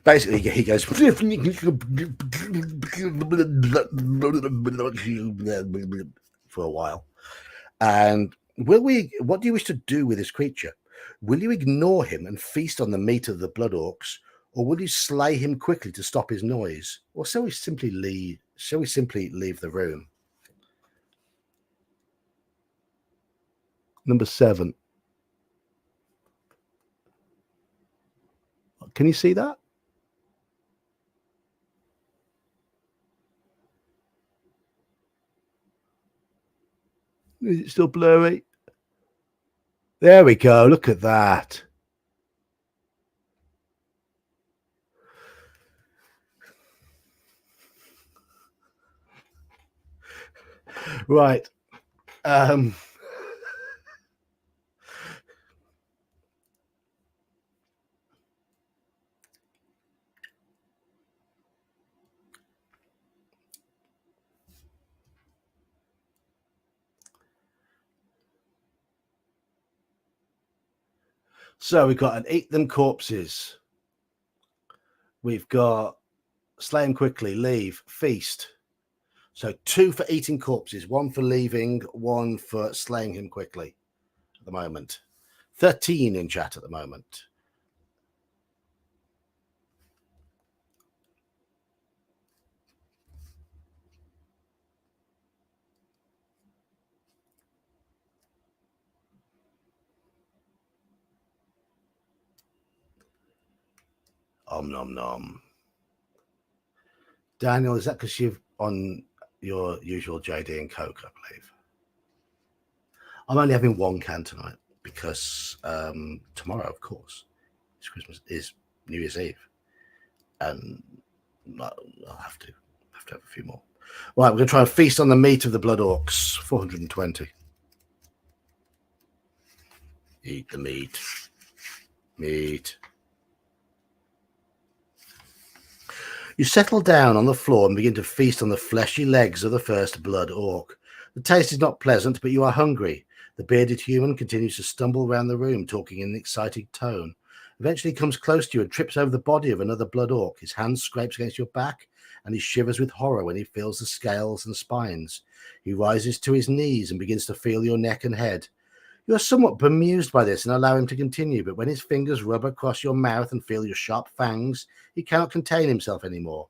Basically, he goes for a while. And what do you wish to do with this creature? Will you ignore him and feast on the meat of the blood orcs, or will you slay him quickly to stop his noise? Or shall we simply leave the room? Number 7. Can you see that? Is it still blurry? There we go. Look at that. Right. So we've got an eat them corpses. We've got slay them quickly, leave, feast. So 2 for eating corpses, 1 for leaving, 1 for slaying him quickly at the moment. 13 in chat at the moment. Om nom nom. Daniel, is that because you've on your usual JD and Coke, I believe? I'm only having 1 can tonight because tomorrow, of course, is New Year's Eve, and I'll have to have a few more. Right, we're going to try and feast on the meat of the blood orcs. 420. Eat the meat. Meat. You settle down on the floor and begin to feast on the fleshy legs of the first blood orc. The taste is not pleasant, but you are hungry. The bearded human continues to stumble around the room, talking in an excited tone. Eventually he comes close to you and trips over the body of another blood orc. His hand scrapes against your back, and he shivers with horror when he feels the scales and spines. He rises to his knees and begins to feel your neck and head. You are somewhat bemused by this and allow him to continue, but when his fingers rub across your mouth and feel your sharp fangs, he cannot contain himself anymore.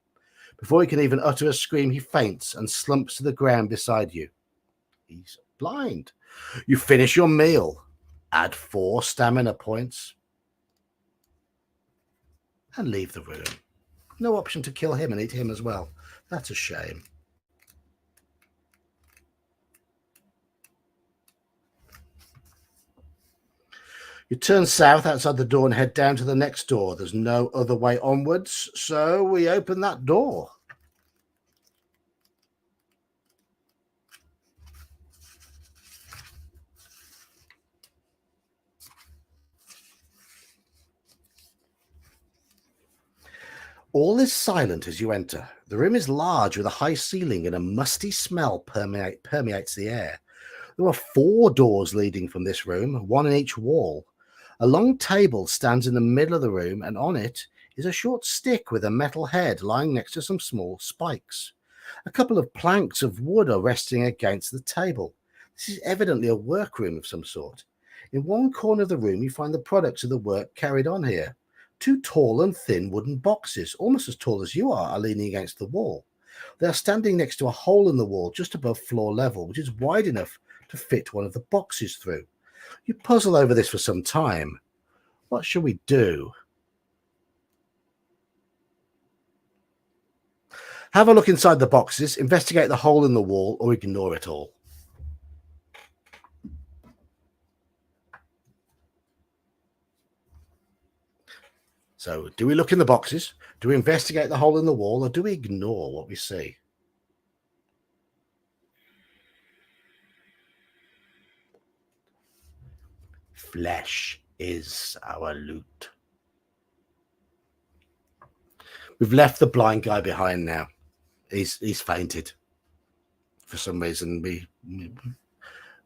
Before he can even utter a scream, he faints and slumps to the ground beside you. He's blind. You finish your meal. Add 4 stamina points. And leave the room. No option to kill him and eat him as well. That's a shame. You turn south outside the door and head down to the next door. There's no other way onwards, so we open that door. All is silent as you enter. The room is large with a high ceiling and a musty smell permeates the air. There are 4 doors leading from this room, 1 in each wall. A long table stands in the middle of the room, and on it is a short stick with a metal head lying next to some small spikes. A couple of planks of wood are resting against the table. This is evidently a workroom of some sort. In one corner of the room, you find the products of the work carried on here. 2 tall and thin wooden boxes, almost as tall as you are leaning against the wall. They are standing next to a hole in the wall just above floor level, which is wide enough to fit one of the boxes through. You puzzle over this for some time. What shall we do? Have a look inside the boxes, investigate the hole in the wall, or ignore it all. So do we look in the boxes? Do we investigate the hole in the wall, or do we ignore what we see? Flesh is our loot. We've left the blind guy behind now. He's fainted. For some reason,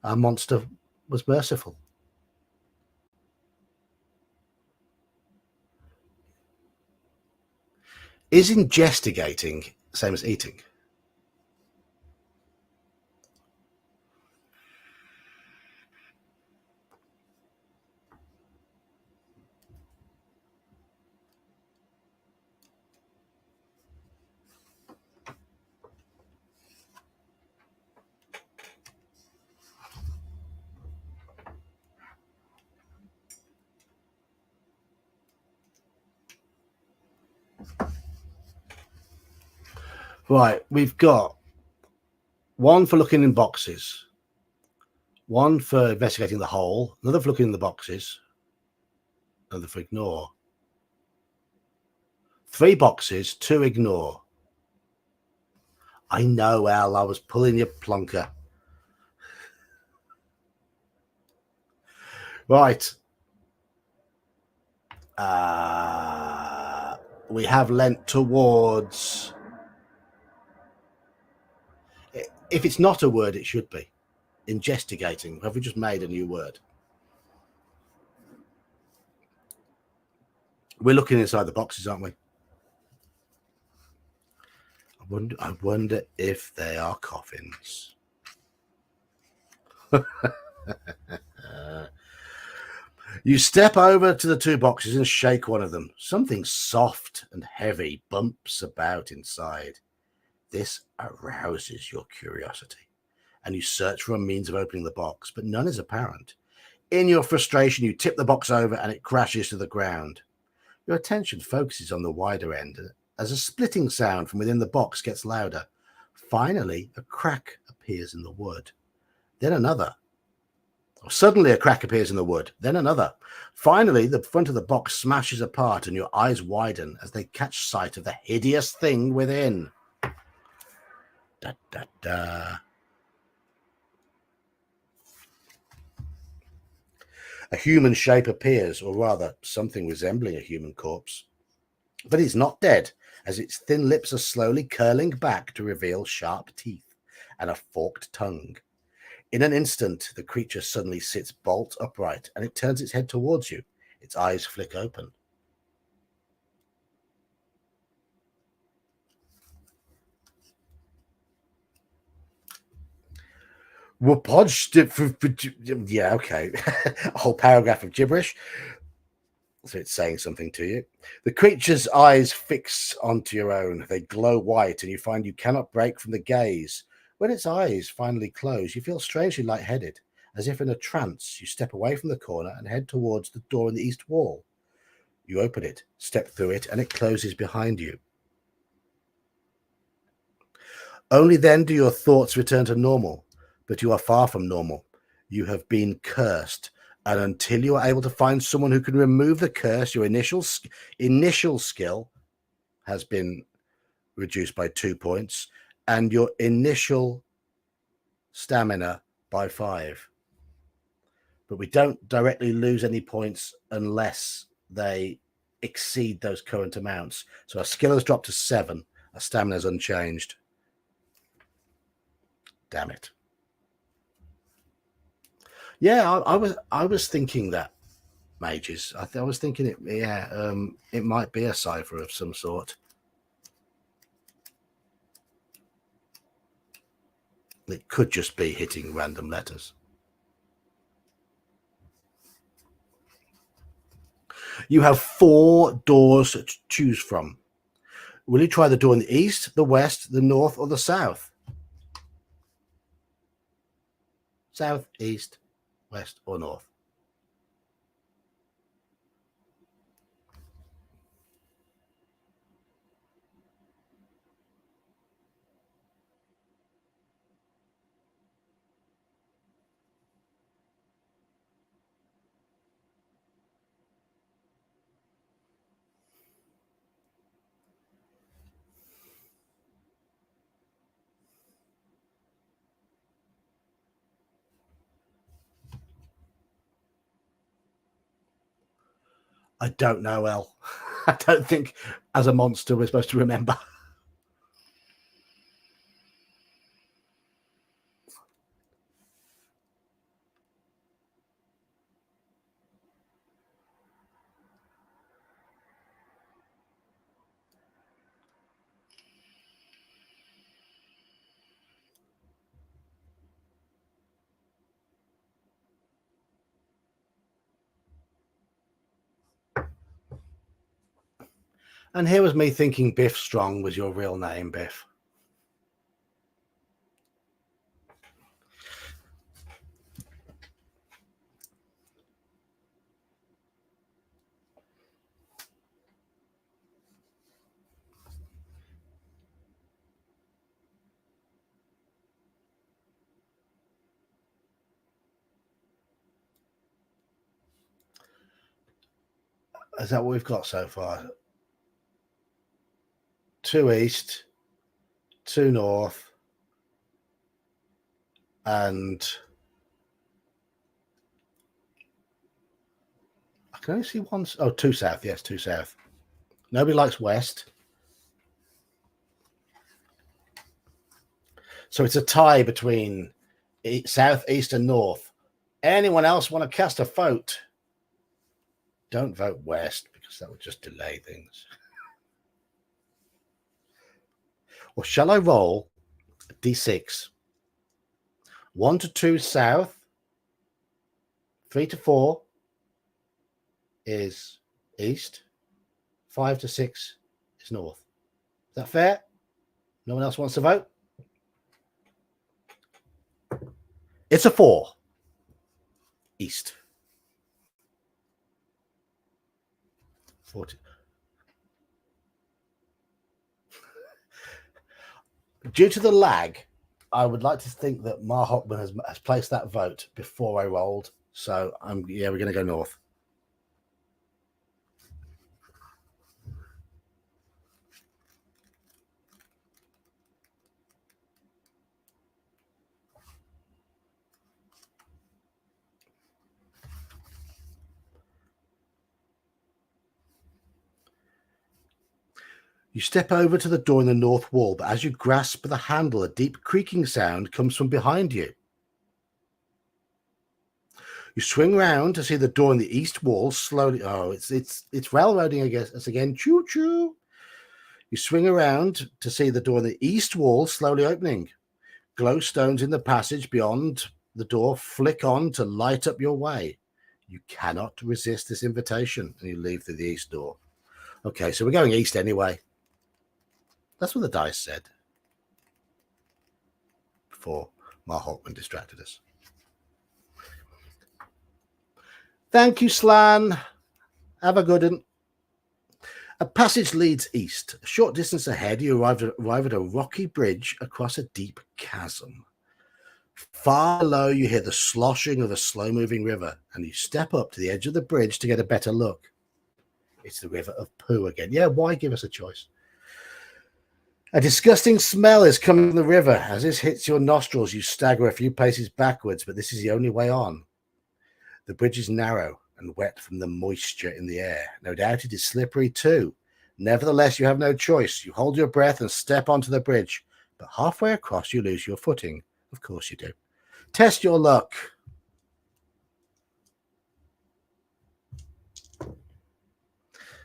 our monster was merciful. Is ingestigating same as eating? Right, we've got one for looking in boxes, one for investigating the hole, another for looking in the boxes, another for ignore. 3 boxes, 2 ignore. I know, Al, I was pulling your plonker. Right. We have lent towards... If it's not a word, it should be. Ingestigating. Have we just made a new word? We're looking inside the boxes, aren't we? I wonder if they are coffins. You step over to the 2 boxes and shake one of them. Something soft and heavy bumps about inside. This arouses your curiosity, and you search for a means of opening the box, but none is apparent. In your frustration, you tip the box over and it crashes to the ground. Your attention focuses on the wider end as a splitting sound from within the box gets louder. Finally, a crack appears in the wood. Then another. Suddenly, a crack appears in the wood. Then another. Finally, the front of the box smashes apart and your eyes widen as they catch sight of the hideous thing within. Da, da, da. A human shape appears, or rather, something resembling a human corpse. But it's not dead, as its thin lips are slowly curling back to reveal sharp teeth and a forked tongue. In an instant, the creature suddenly sits bolt upright, and it turns its head towards you. Its eyes flick open. Yeah, okay. A whole paragraph of gibberish. So it's saying something to you. The creature's eyes fix onto your own. They glow white, and you find you cannot break from the gaze. When its eyes finally close, you feel strangely lightheaded. As if in a trance, you step away from the corner and head towards the door in the east wall. You open it, step through it, and it closes behind you. Only then do your thoughts return to normal, but you are far from normal. You have been cursed, and until you are able to find someone who can remove the curse, your initial skill has been reduced by 2 points, and your initial stamina by 5. But we don't directly lose any points unless they exceed those current amounts. So our skill has dropped to 7, our stamina is unchanged. Damn it. Yeah, I was thinking that, mages. I was thinking it. Yeah, it might be a cipher of some sort. It could just be hitting random letters. You have 4 doors to choose from. Will you try the door in the east, the west, the north, or the south? South, east, west, or north? I don't know, El. I don't think as a monster we're supposed to remember. And here was me thinking Biff Strong was your real name, Biff. Is that what we've got so far? 2 east, 2 north, and I can only see one. Oh, 2 south. Yes, 2 south. Nobody likes west. So it's a tie between south, east, and north. Anyone else want to cast a vote? Don't vote west because that would just delay things. Or shall I roll a d6? 1 to 2 south, 3 to 4 is east, 5 to 6 is north. Is that fair? No one else wants to vote? It's a 4. East. 40. Due to the lag, I would like to think that Mar Hockman has placed that vote before I rolled. So we're going to go north. You step over to the door in the north wall, but as you grasp the handle, a deep creaking sound comes from behind you. You swing round to see the door in the east wall slowly. Oh, it's railroading again. Choo choo. You swing around to see the door in the east wall slowly opening. Glowstones in the passage beyond the door flick on to light up your way. You cannot resist this invitation, and you leave through the east door. Okay, so we're going east anyway. That's what the dice said before Mar Hockman distracted us. Thank you, Slan. Have a good one. A passage leads east. A short distance ahead, you arrive at a rocky bridge across a deep chasm. Far below, you hear the sloshing of a slow-moving river, and you step up to the edge of the bridge to get a better look. It's the river of poo again. Yeah, why give us a choice? A disgusting smell is coming from the river. As this hits your nostrils, you stagger a few paces backwards, but this is the only way on. The bridge is narrow and wet from the moisture in the air. No doubt it is slippery too. Nevertheless, you have no choice. You hold your breath and step onto the bridge, but halfway across you lose your footing. Of course you do. Test your luck.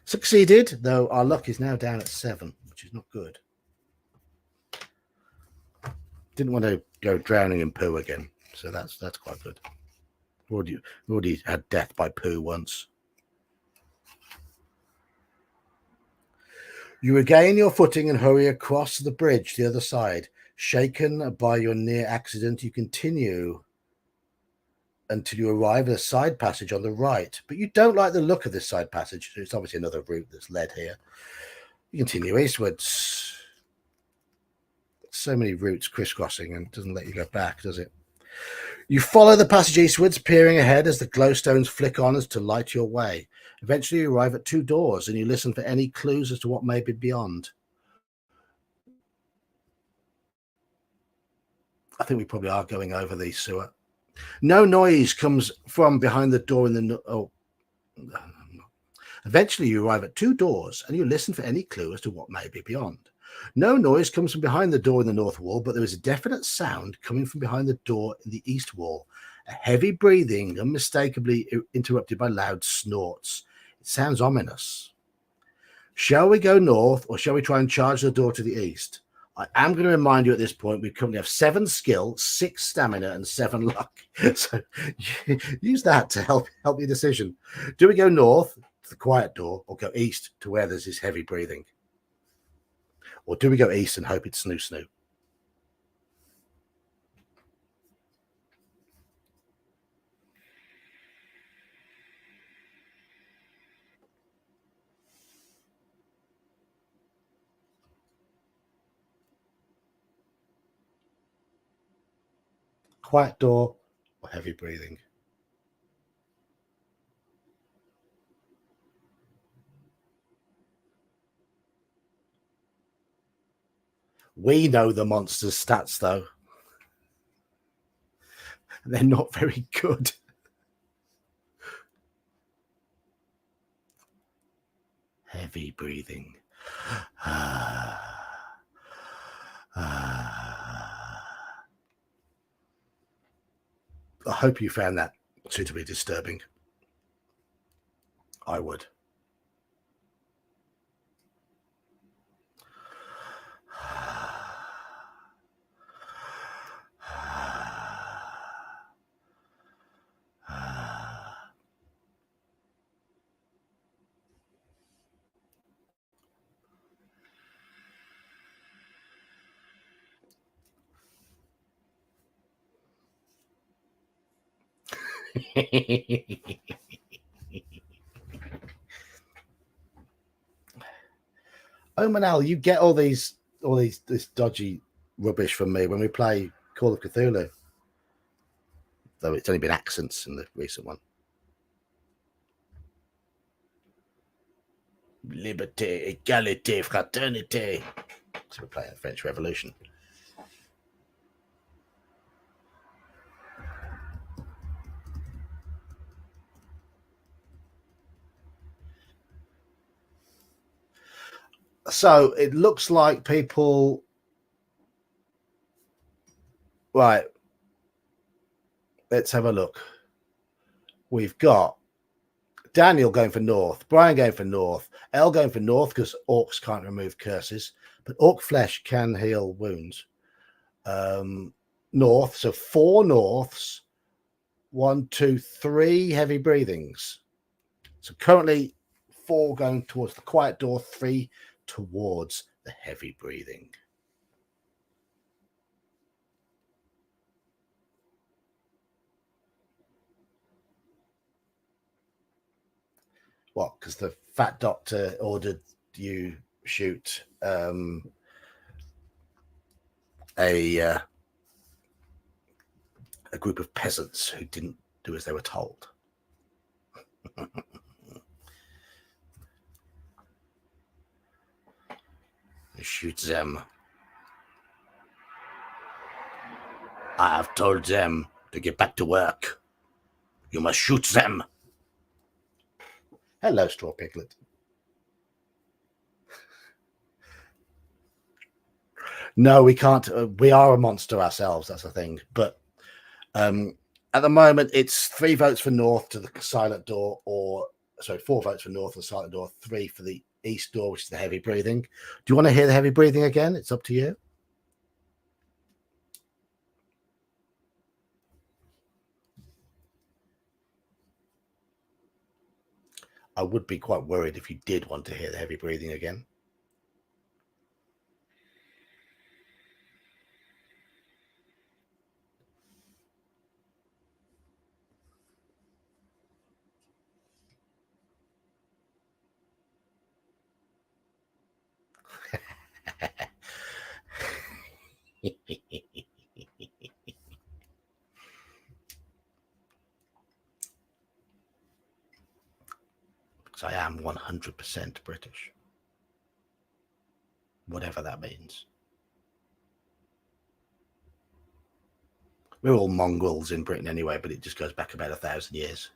Succeeded, though our luck is now down at 7, which is not good. Didn't want to go drowning in poo again, so that's quite good. Already had death by poo once. You regain your footing and hurry across the bridge to the other side. Shaken by your near accident, you continue until you arrive at a side passage on the right. But you don't like the look of this side passage. It's obviously another route that's led here. You continue eastwards. So many routes crisscrossing and it doesn't let you go back, does it? You follow the passage eastwards, peering ahead as the glowstones flick on as to light your way. Eventually, you arrive at 2 doors and you listen for any clues as to what may be beyond. I think we probably are going over the sewer. No noise comes from behind the door in the... Eventually, you arrive at 2 doors and you listen for any clue as to what may be beyond. No noise comes from behind the door in the north wall, but there is a definite sound coming from behind the door in the east wall. A heavy breathing, unmistakably interrupted by loud snorts. It sounds ominous. Shall we go north or shall we try and charge the door to the east? I am going to remind you at this point, we currently have 7 skill, 6 stamina, and 7 luck. So use that to help your decision. Do we go north to the quiet door or go east to where there's this heavy breathing? Or do we go east and hope it's snoo snoo? Quiet door or heavy breathing? We know the monster's stats, though. They're not very good. Heavy breathing. I hope you found that suitably disturbing. I would. Oh, Manal, you get all this dodgy rubbish from me when we play Call of Cthulhu. Though it's only been accents in the recent one. Liberté, égalité, fraternité. So we're playing the French Revolution. So it looks like people. Right. Let's have a look. We've got Daniel going for north, Brian going for north, Elle going for north because orcs can't remove curses, but orc flesh can heal wounds. North, so 4 norths, 1, 2, 3 heavy breathings. So currently 4 going towards the quiet door, 3 towards the heavy breathing. What? Because the fat doctor ordered you shoot a group of peasants who didn't do as they were told. Shoot them. I have told them to get back to work. You must shoot them. Hello, Straw Piglet. No, we can't. We are a monster ourselves. That's the thing. But at the moment, it's 3 votes for north to the silent door, or 4 votes for north to the silent door, 3 for the east door, which is the heavy breathing. Do you want to hear the heavy breathing again? It's up to you. I would be quite worried if you did want to hear the heavy breathing again. Because I am 100% British. Whatever that means. We're all mongrels in Britain anyway, but it just goes back about 1,000 years.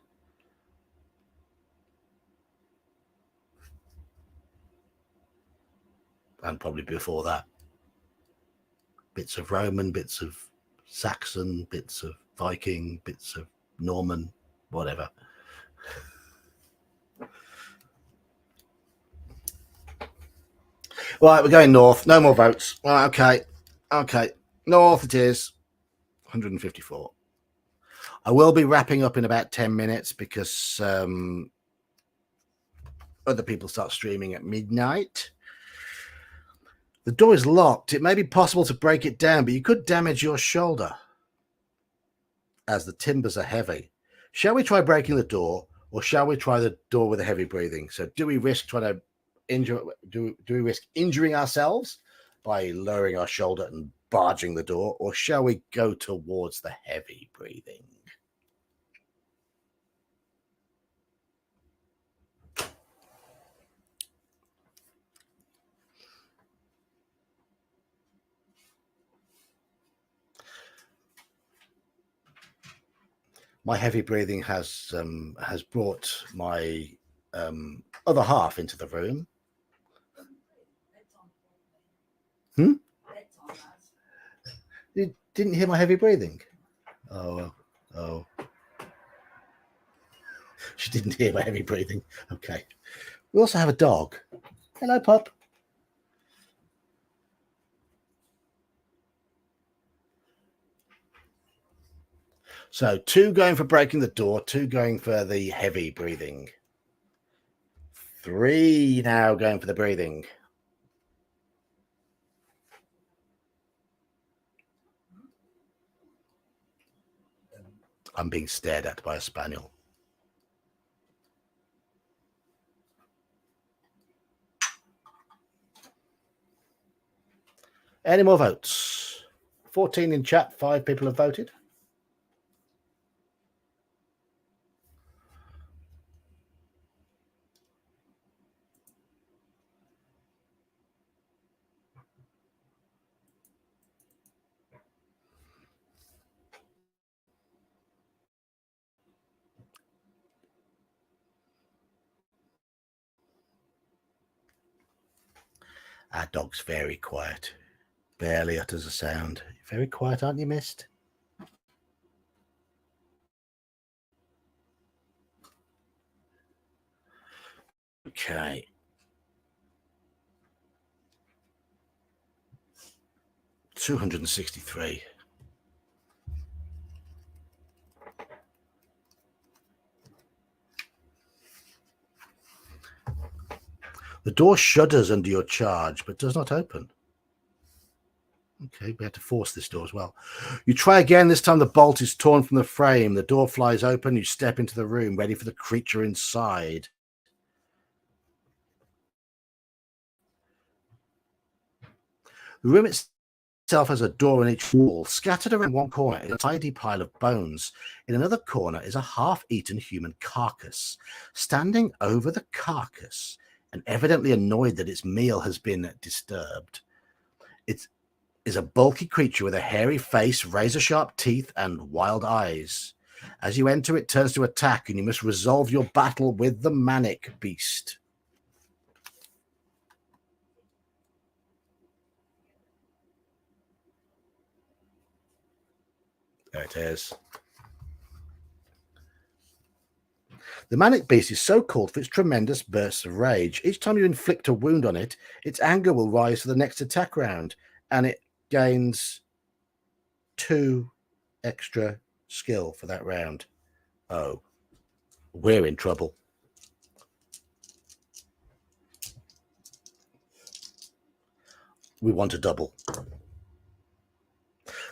and probably before that. Bits of Roman, bits of Saxon, bits of Viking, bits of Norman, whatever. Right, we're going north. No more votes. Right, okay. North it is. 154. I will be wrapping up in about 10 minutes because other people start streaming at midnight. The door is locked. It may be possible to break it down, but you could damage your shoulder as the timbers are heavy. Shall we try breaking the door, or shall we try the door with the heavy breathing? So do we risk trying to injure, do we risk injuring ourselves by lowering our shoulder and barging the door, or shall we go towards the heavy breathing? My heavy breathing has brought my other half into the room. You didn't hear my heavy breathing? Oh. She didn't hear my heavy breathing. Okay. We also have a dog. Hello, pup. So 2 going for breaking the door, 2 going for the heavy breathing. 3 now going for the breathing. I'm being stared at by a spaniel. Any more votes? 14 in chat, 5 people have voted. Our dog's very quiet. Barely utters a sound. Very quiet, aren't you, Mist? Okay. $263. The door shudders under your charge, but does not open. Okay, we had to force this door as well. You try again. This time the bolt is torn from the frame. The door flies open. You step into the room, ready for the creature inside. The room itself has a door in each wall. Scattered around one corner is a tidy pile of bones. In another corner is a half-eaten human carcass. Standing over the carcass, and evidently annoyed that its meal has been disturbed, it is a bulky creature with a hairy face, razor-sharp teeth, and wild eyes. As you enter, it turns to attack, and you must resolve your battle with the manic beast. There it is. The manic beast is so called for its tremendous bursts of rage. Each time you inflict a wound on it, its anger will rise for the next attack round, and it gains 2 extra skill for that round. Oh, we're in trouble. We want a double.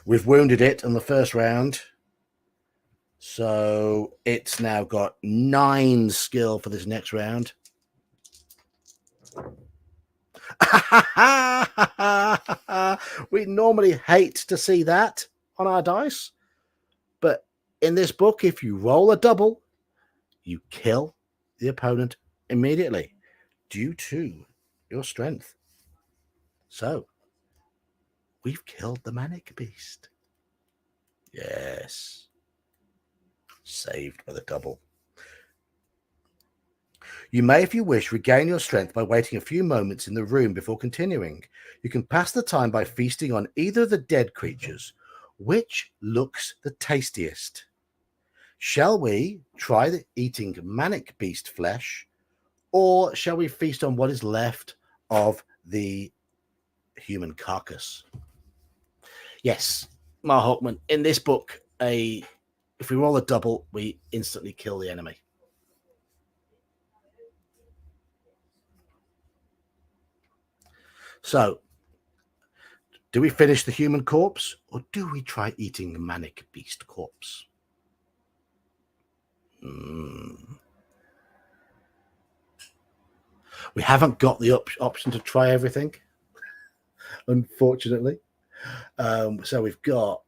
We've wounded it in the first round, so it's now got 9 skill for this next round. We normally hate to see that on our dice, but in this book, if you roll a double, you kill the opponent immediately due to your strength. So we've killed the manic beast. Yes. Saved by the double. You may, if you wish, regain your strength by waiting a few moments in the room before continuing. You can pass the time by feasting on either of the dead creatures. Which looks the tastiest? Shall we try eating manic beast flesh, or shall we feast on what is left of the human carcass? Yes, Mar Hawkman, in this book, if we roll a double, we instantly kill the enemy. So, do we finish the human corpse, or do we try eating the manic beast corpse? We haven't got the option to try everything, unfortunately. So we've got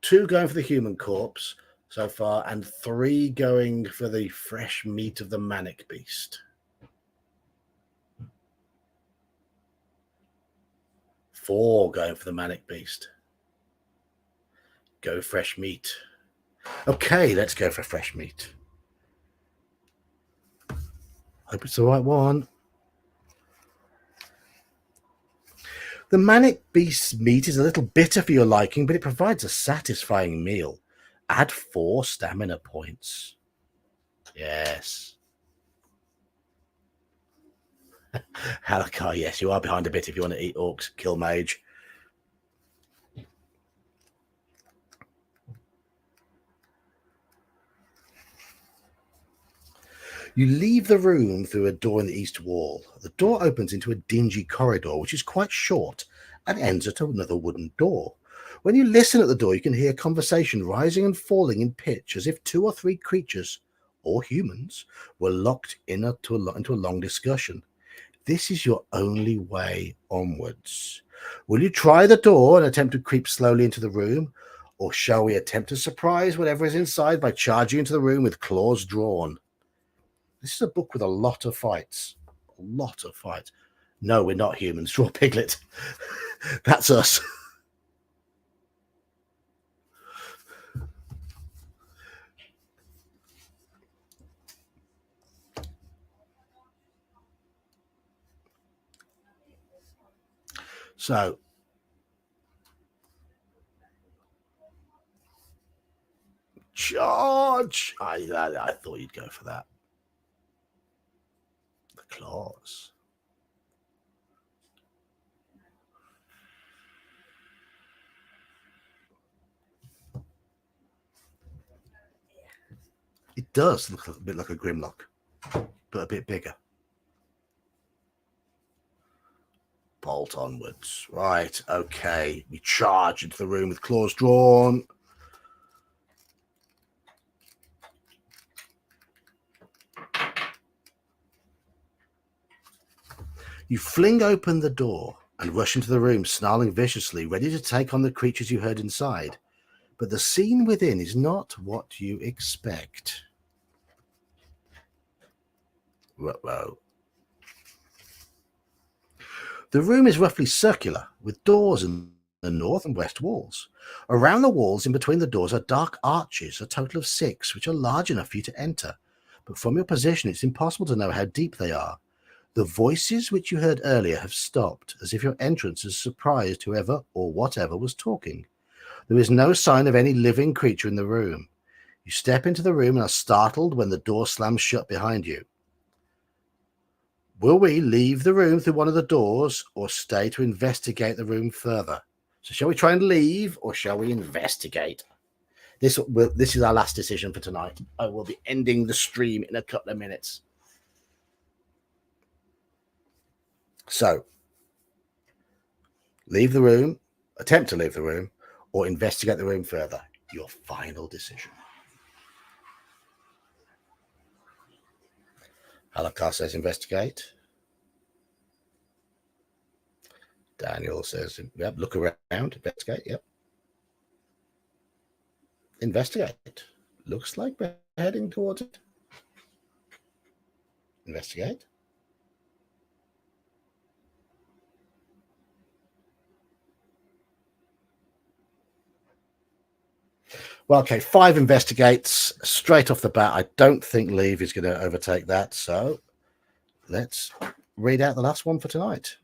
two going for the human corpse so far, and three going for the fresh meat of the manic beast. Four going for the manic beast. Go fresh meat. Okay, let's go for fresh meat. Hope it's the right one. The manic beast's meat is a little bitter for your liking, but it provides a satisfying meal. Add 4 stamina points. Yes. Halakar, yes, you are behind a bit if you want to eat orcs. Kill mage. You leave the room through a door in the east wall. The door opens into a dingy corridor, which is quite short, and ends at another wooden door. When you listen at the door, you can hear conversation rising and falling in pitch, as if 2 or 3 creatures, or humans, were locked into a long discussion. This is your only way onwards. Will you try the door and attempt to creep slowly into the room, or shall we attempt to surprise whatever is inside by charging into the room with claws drawn? This is a book with a lot of fights. A lot of fights. No, we're not humans. Draw Piglet. That's us. So, charge! I thought you'd go for that. The claws. It does look a bit like a Grimlock, but a bit bigger. Bolt onwards. Right, okay. We charge into the room with claws drawn. You fling open the door and rush into the room, snarling viciously, ready to take on the creatures you heard inside. But the scene within is not what you expect. Whoa. The room is roughly circular, with doors in the north and west walls. Around the walls, in between the doors, are dark arches, a total of 6, which are large enough for you to enter. But from your position, it's impossible to know how deep they are. The voices which you heard earlier have stopped, as if your entrance has surprised whoever or whatever was talking. There is no sign of any living creature in the room. You step into the room and are startled when the door slams shut behind you. Will we leave the room through one of the doors or stay to investigate the room further? So shall we try and leave or shall we investigate? This is our last decision for tonight. I will be ending the stream in a couple of minutes. So, leave the room, attempt to leave the room, or investigate the room further. Your final decision. Halakar says investigate. Daniel says, yep, look around, investigate, yep. Investigate. Looks like we're heading towards it. Investigate. Well, okay, 5 investigates straight off the bat. I don't think leave is going to overtake that. So let's read out the last one for tonight.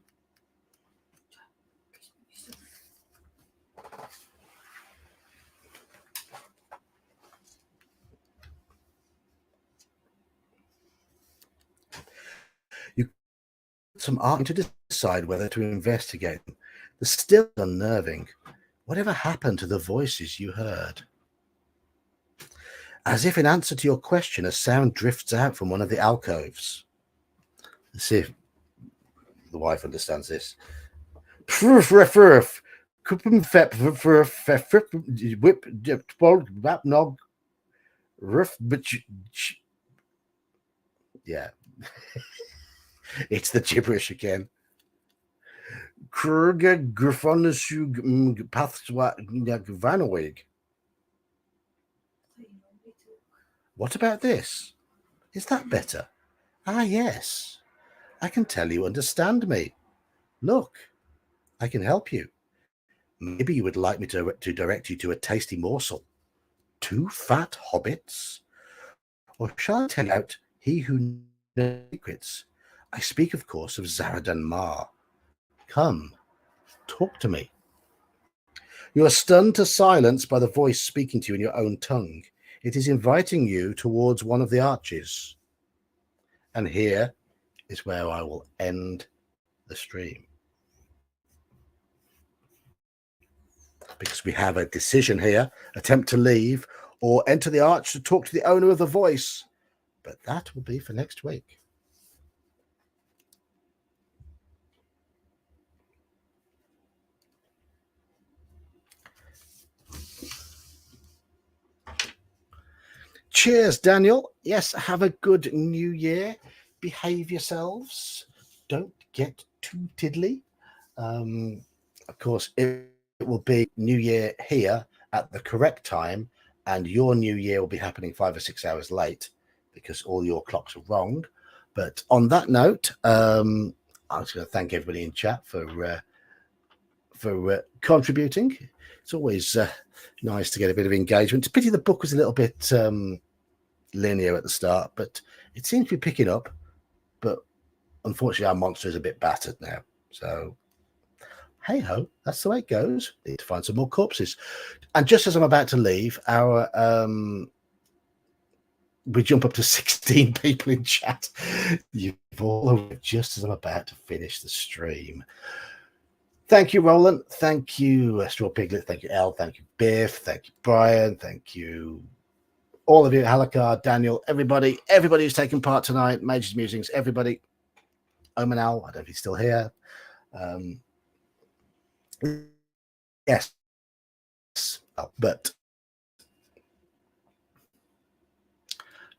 You some art to decide whether to investigate them. The still unnerving. Whatever happened to the voices you heard? As if in answer to your question, a sound drifts out from one of the alcoves. Let's see if the wife understands this. Yeah, it's the gibberish again. What about this? Is that better? Ah, yes. I can tell you understand me. Look, I can help you. Maybe you would like me to direct you to a tasty morsel. 2 fat hobbits? Or shall I tell you out he who knows secrets? I speak, of course, of Zaradan Mar. Come, talk to me. You are stunned to silence by the voice speaking to you in your own tongue. It is inviting you towards one of the arches. And here is where I will end the stream. Because we have a decision here, attempt to leave or enter the arch to talk to the owner of the voice. But that will be for next week. Cheers, Daniel. Yes, have a good new year. Behave yourselves. Don't get too tiddly. Of course, it will be New Year here at the correct time, and your New Year will be happening 5 or 6 hours late because all your clocks are wrong. But on that note, I'm just going to thank everybody in chat for contributing. It's always nice to get a bit of engagement. It's a pity the book was a little bit linear at the start, but it seems to be picking up. But unfortunately, our monster is a bit battered now. So, hey ho, that's the way it goes. Need to find some more corpses. And just as I'm about to leave, we jump up to 16 people in chat. You've all just as I'm about to finish the stream. Thank you, Roland. Thank you, Straw Piglet. Thank you, Elle. Thank you, Biff. Thank you, Brian. Thank you, all of you, Halakar, Daniel, everybody who's taken part tonight, Major's Musings, everybody. Omanal, I don't know if he's still here. Yes. Oh, but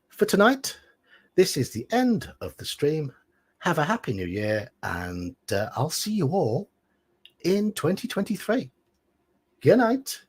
for tonight, this is the end of the stream. Have a happy new year, and I'll see you all in 2023. Good night.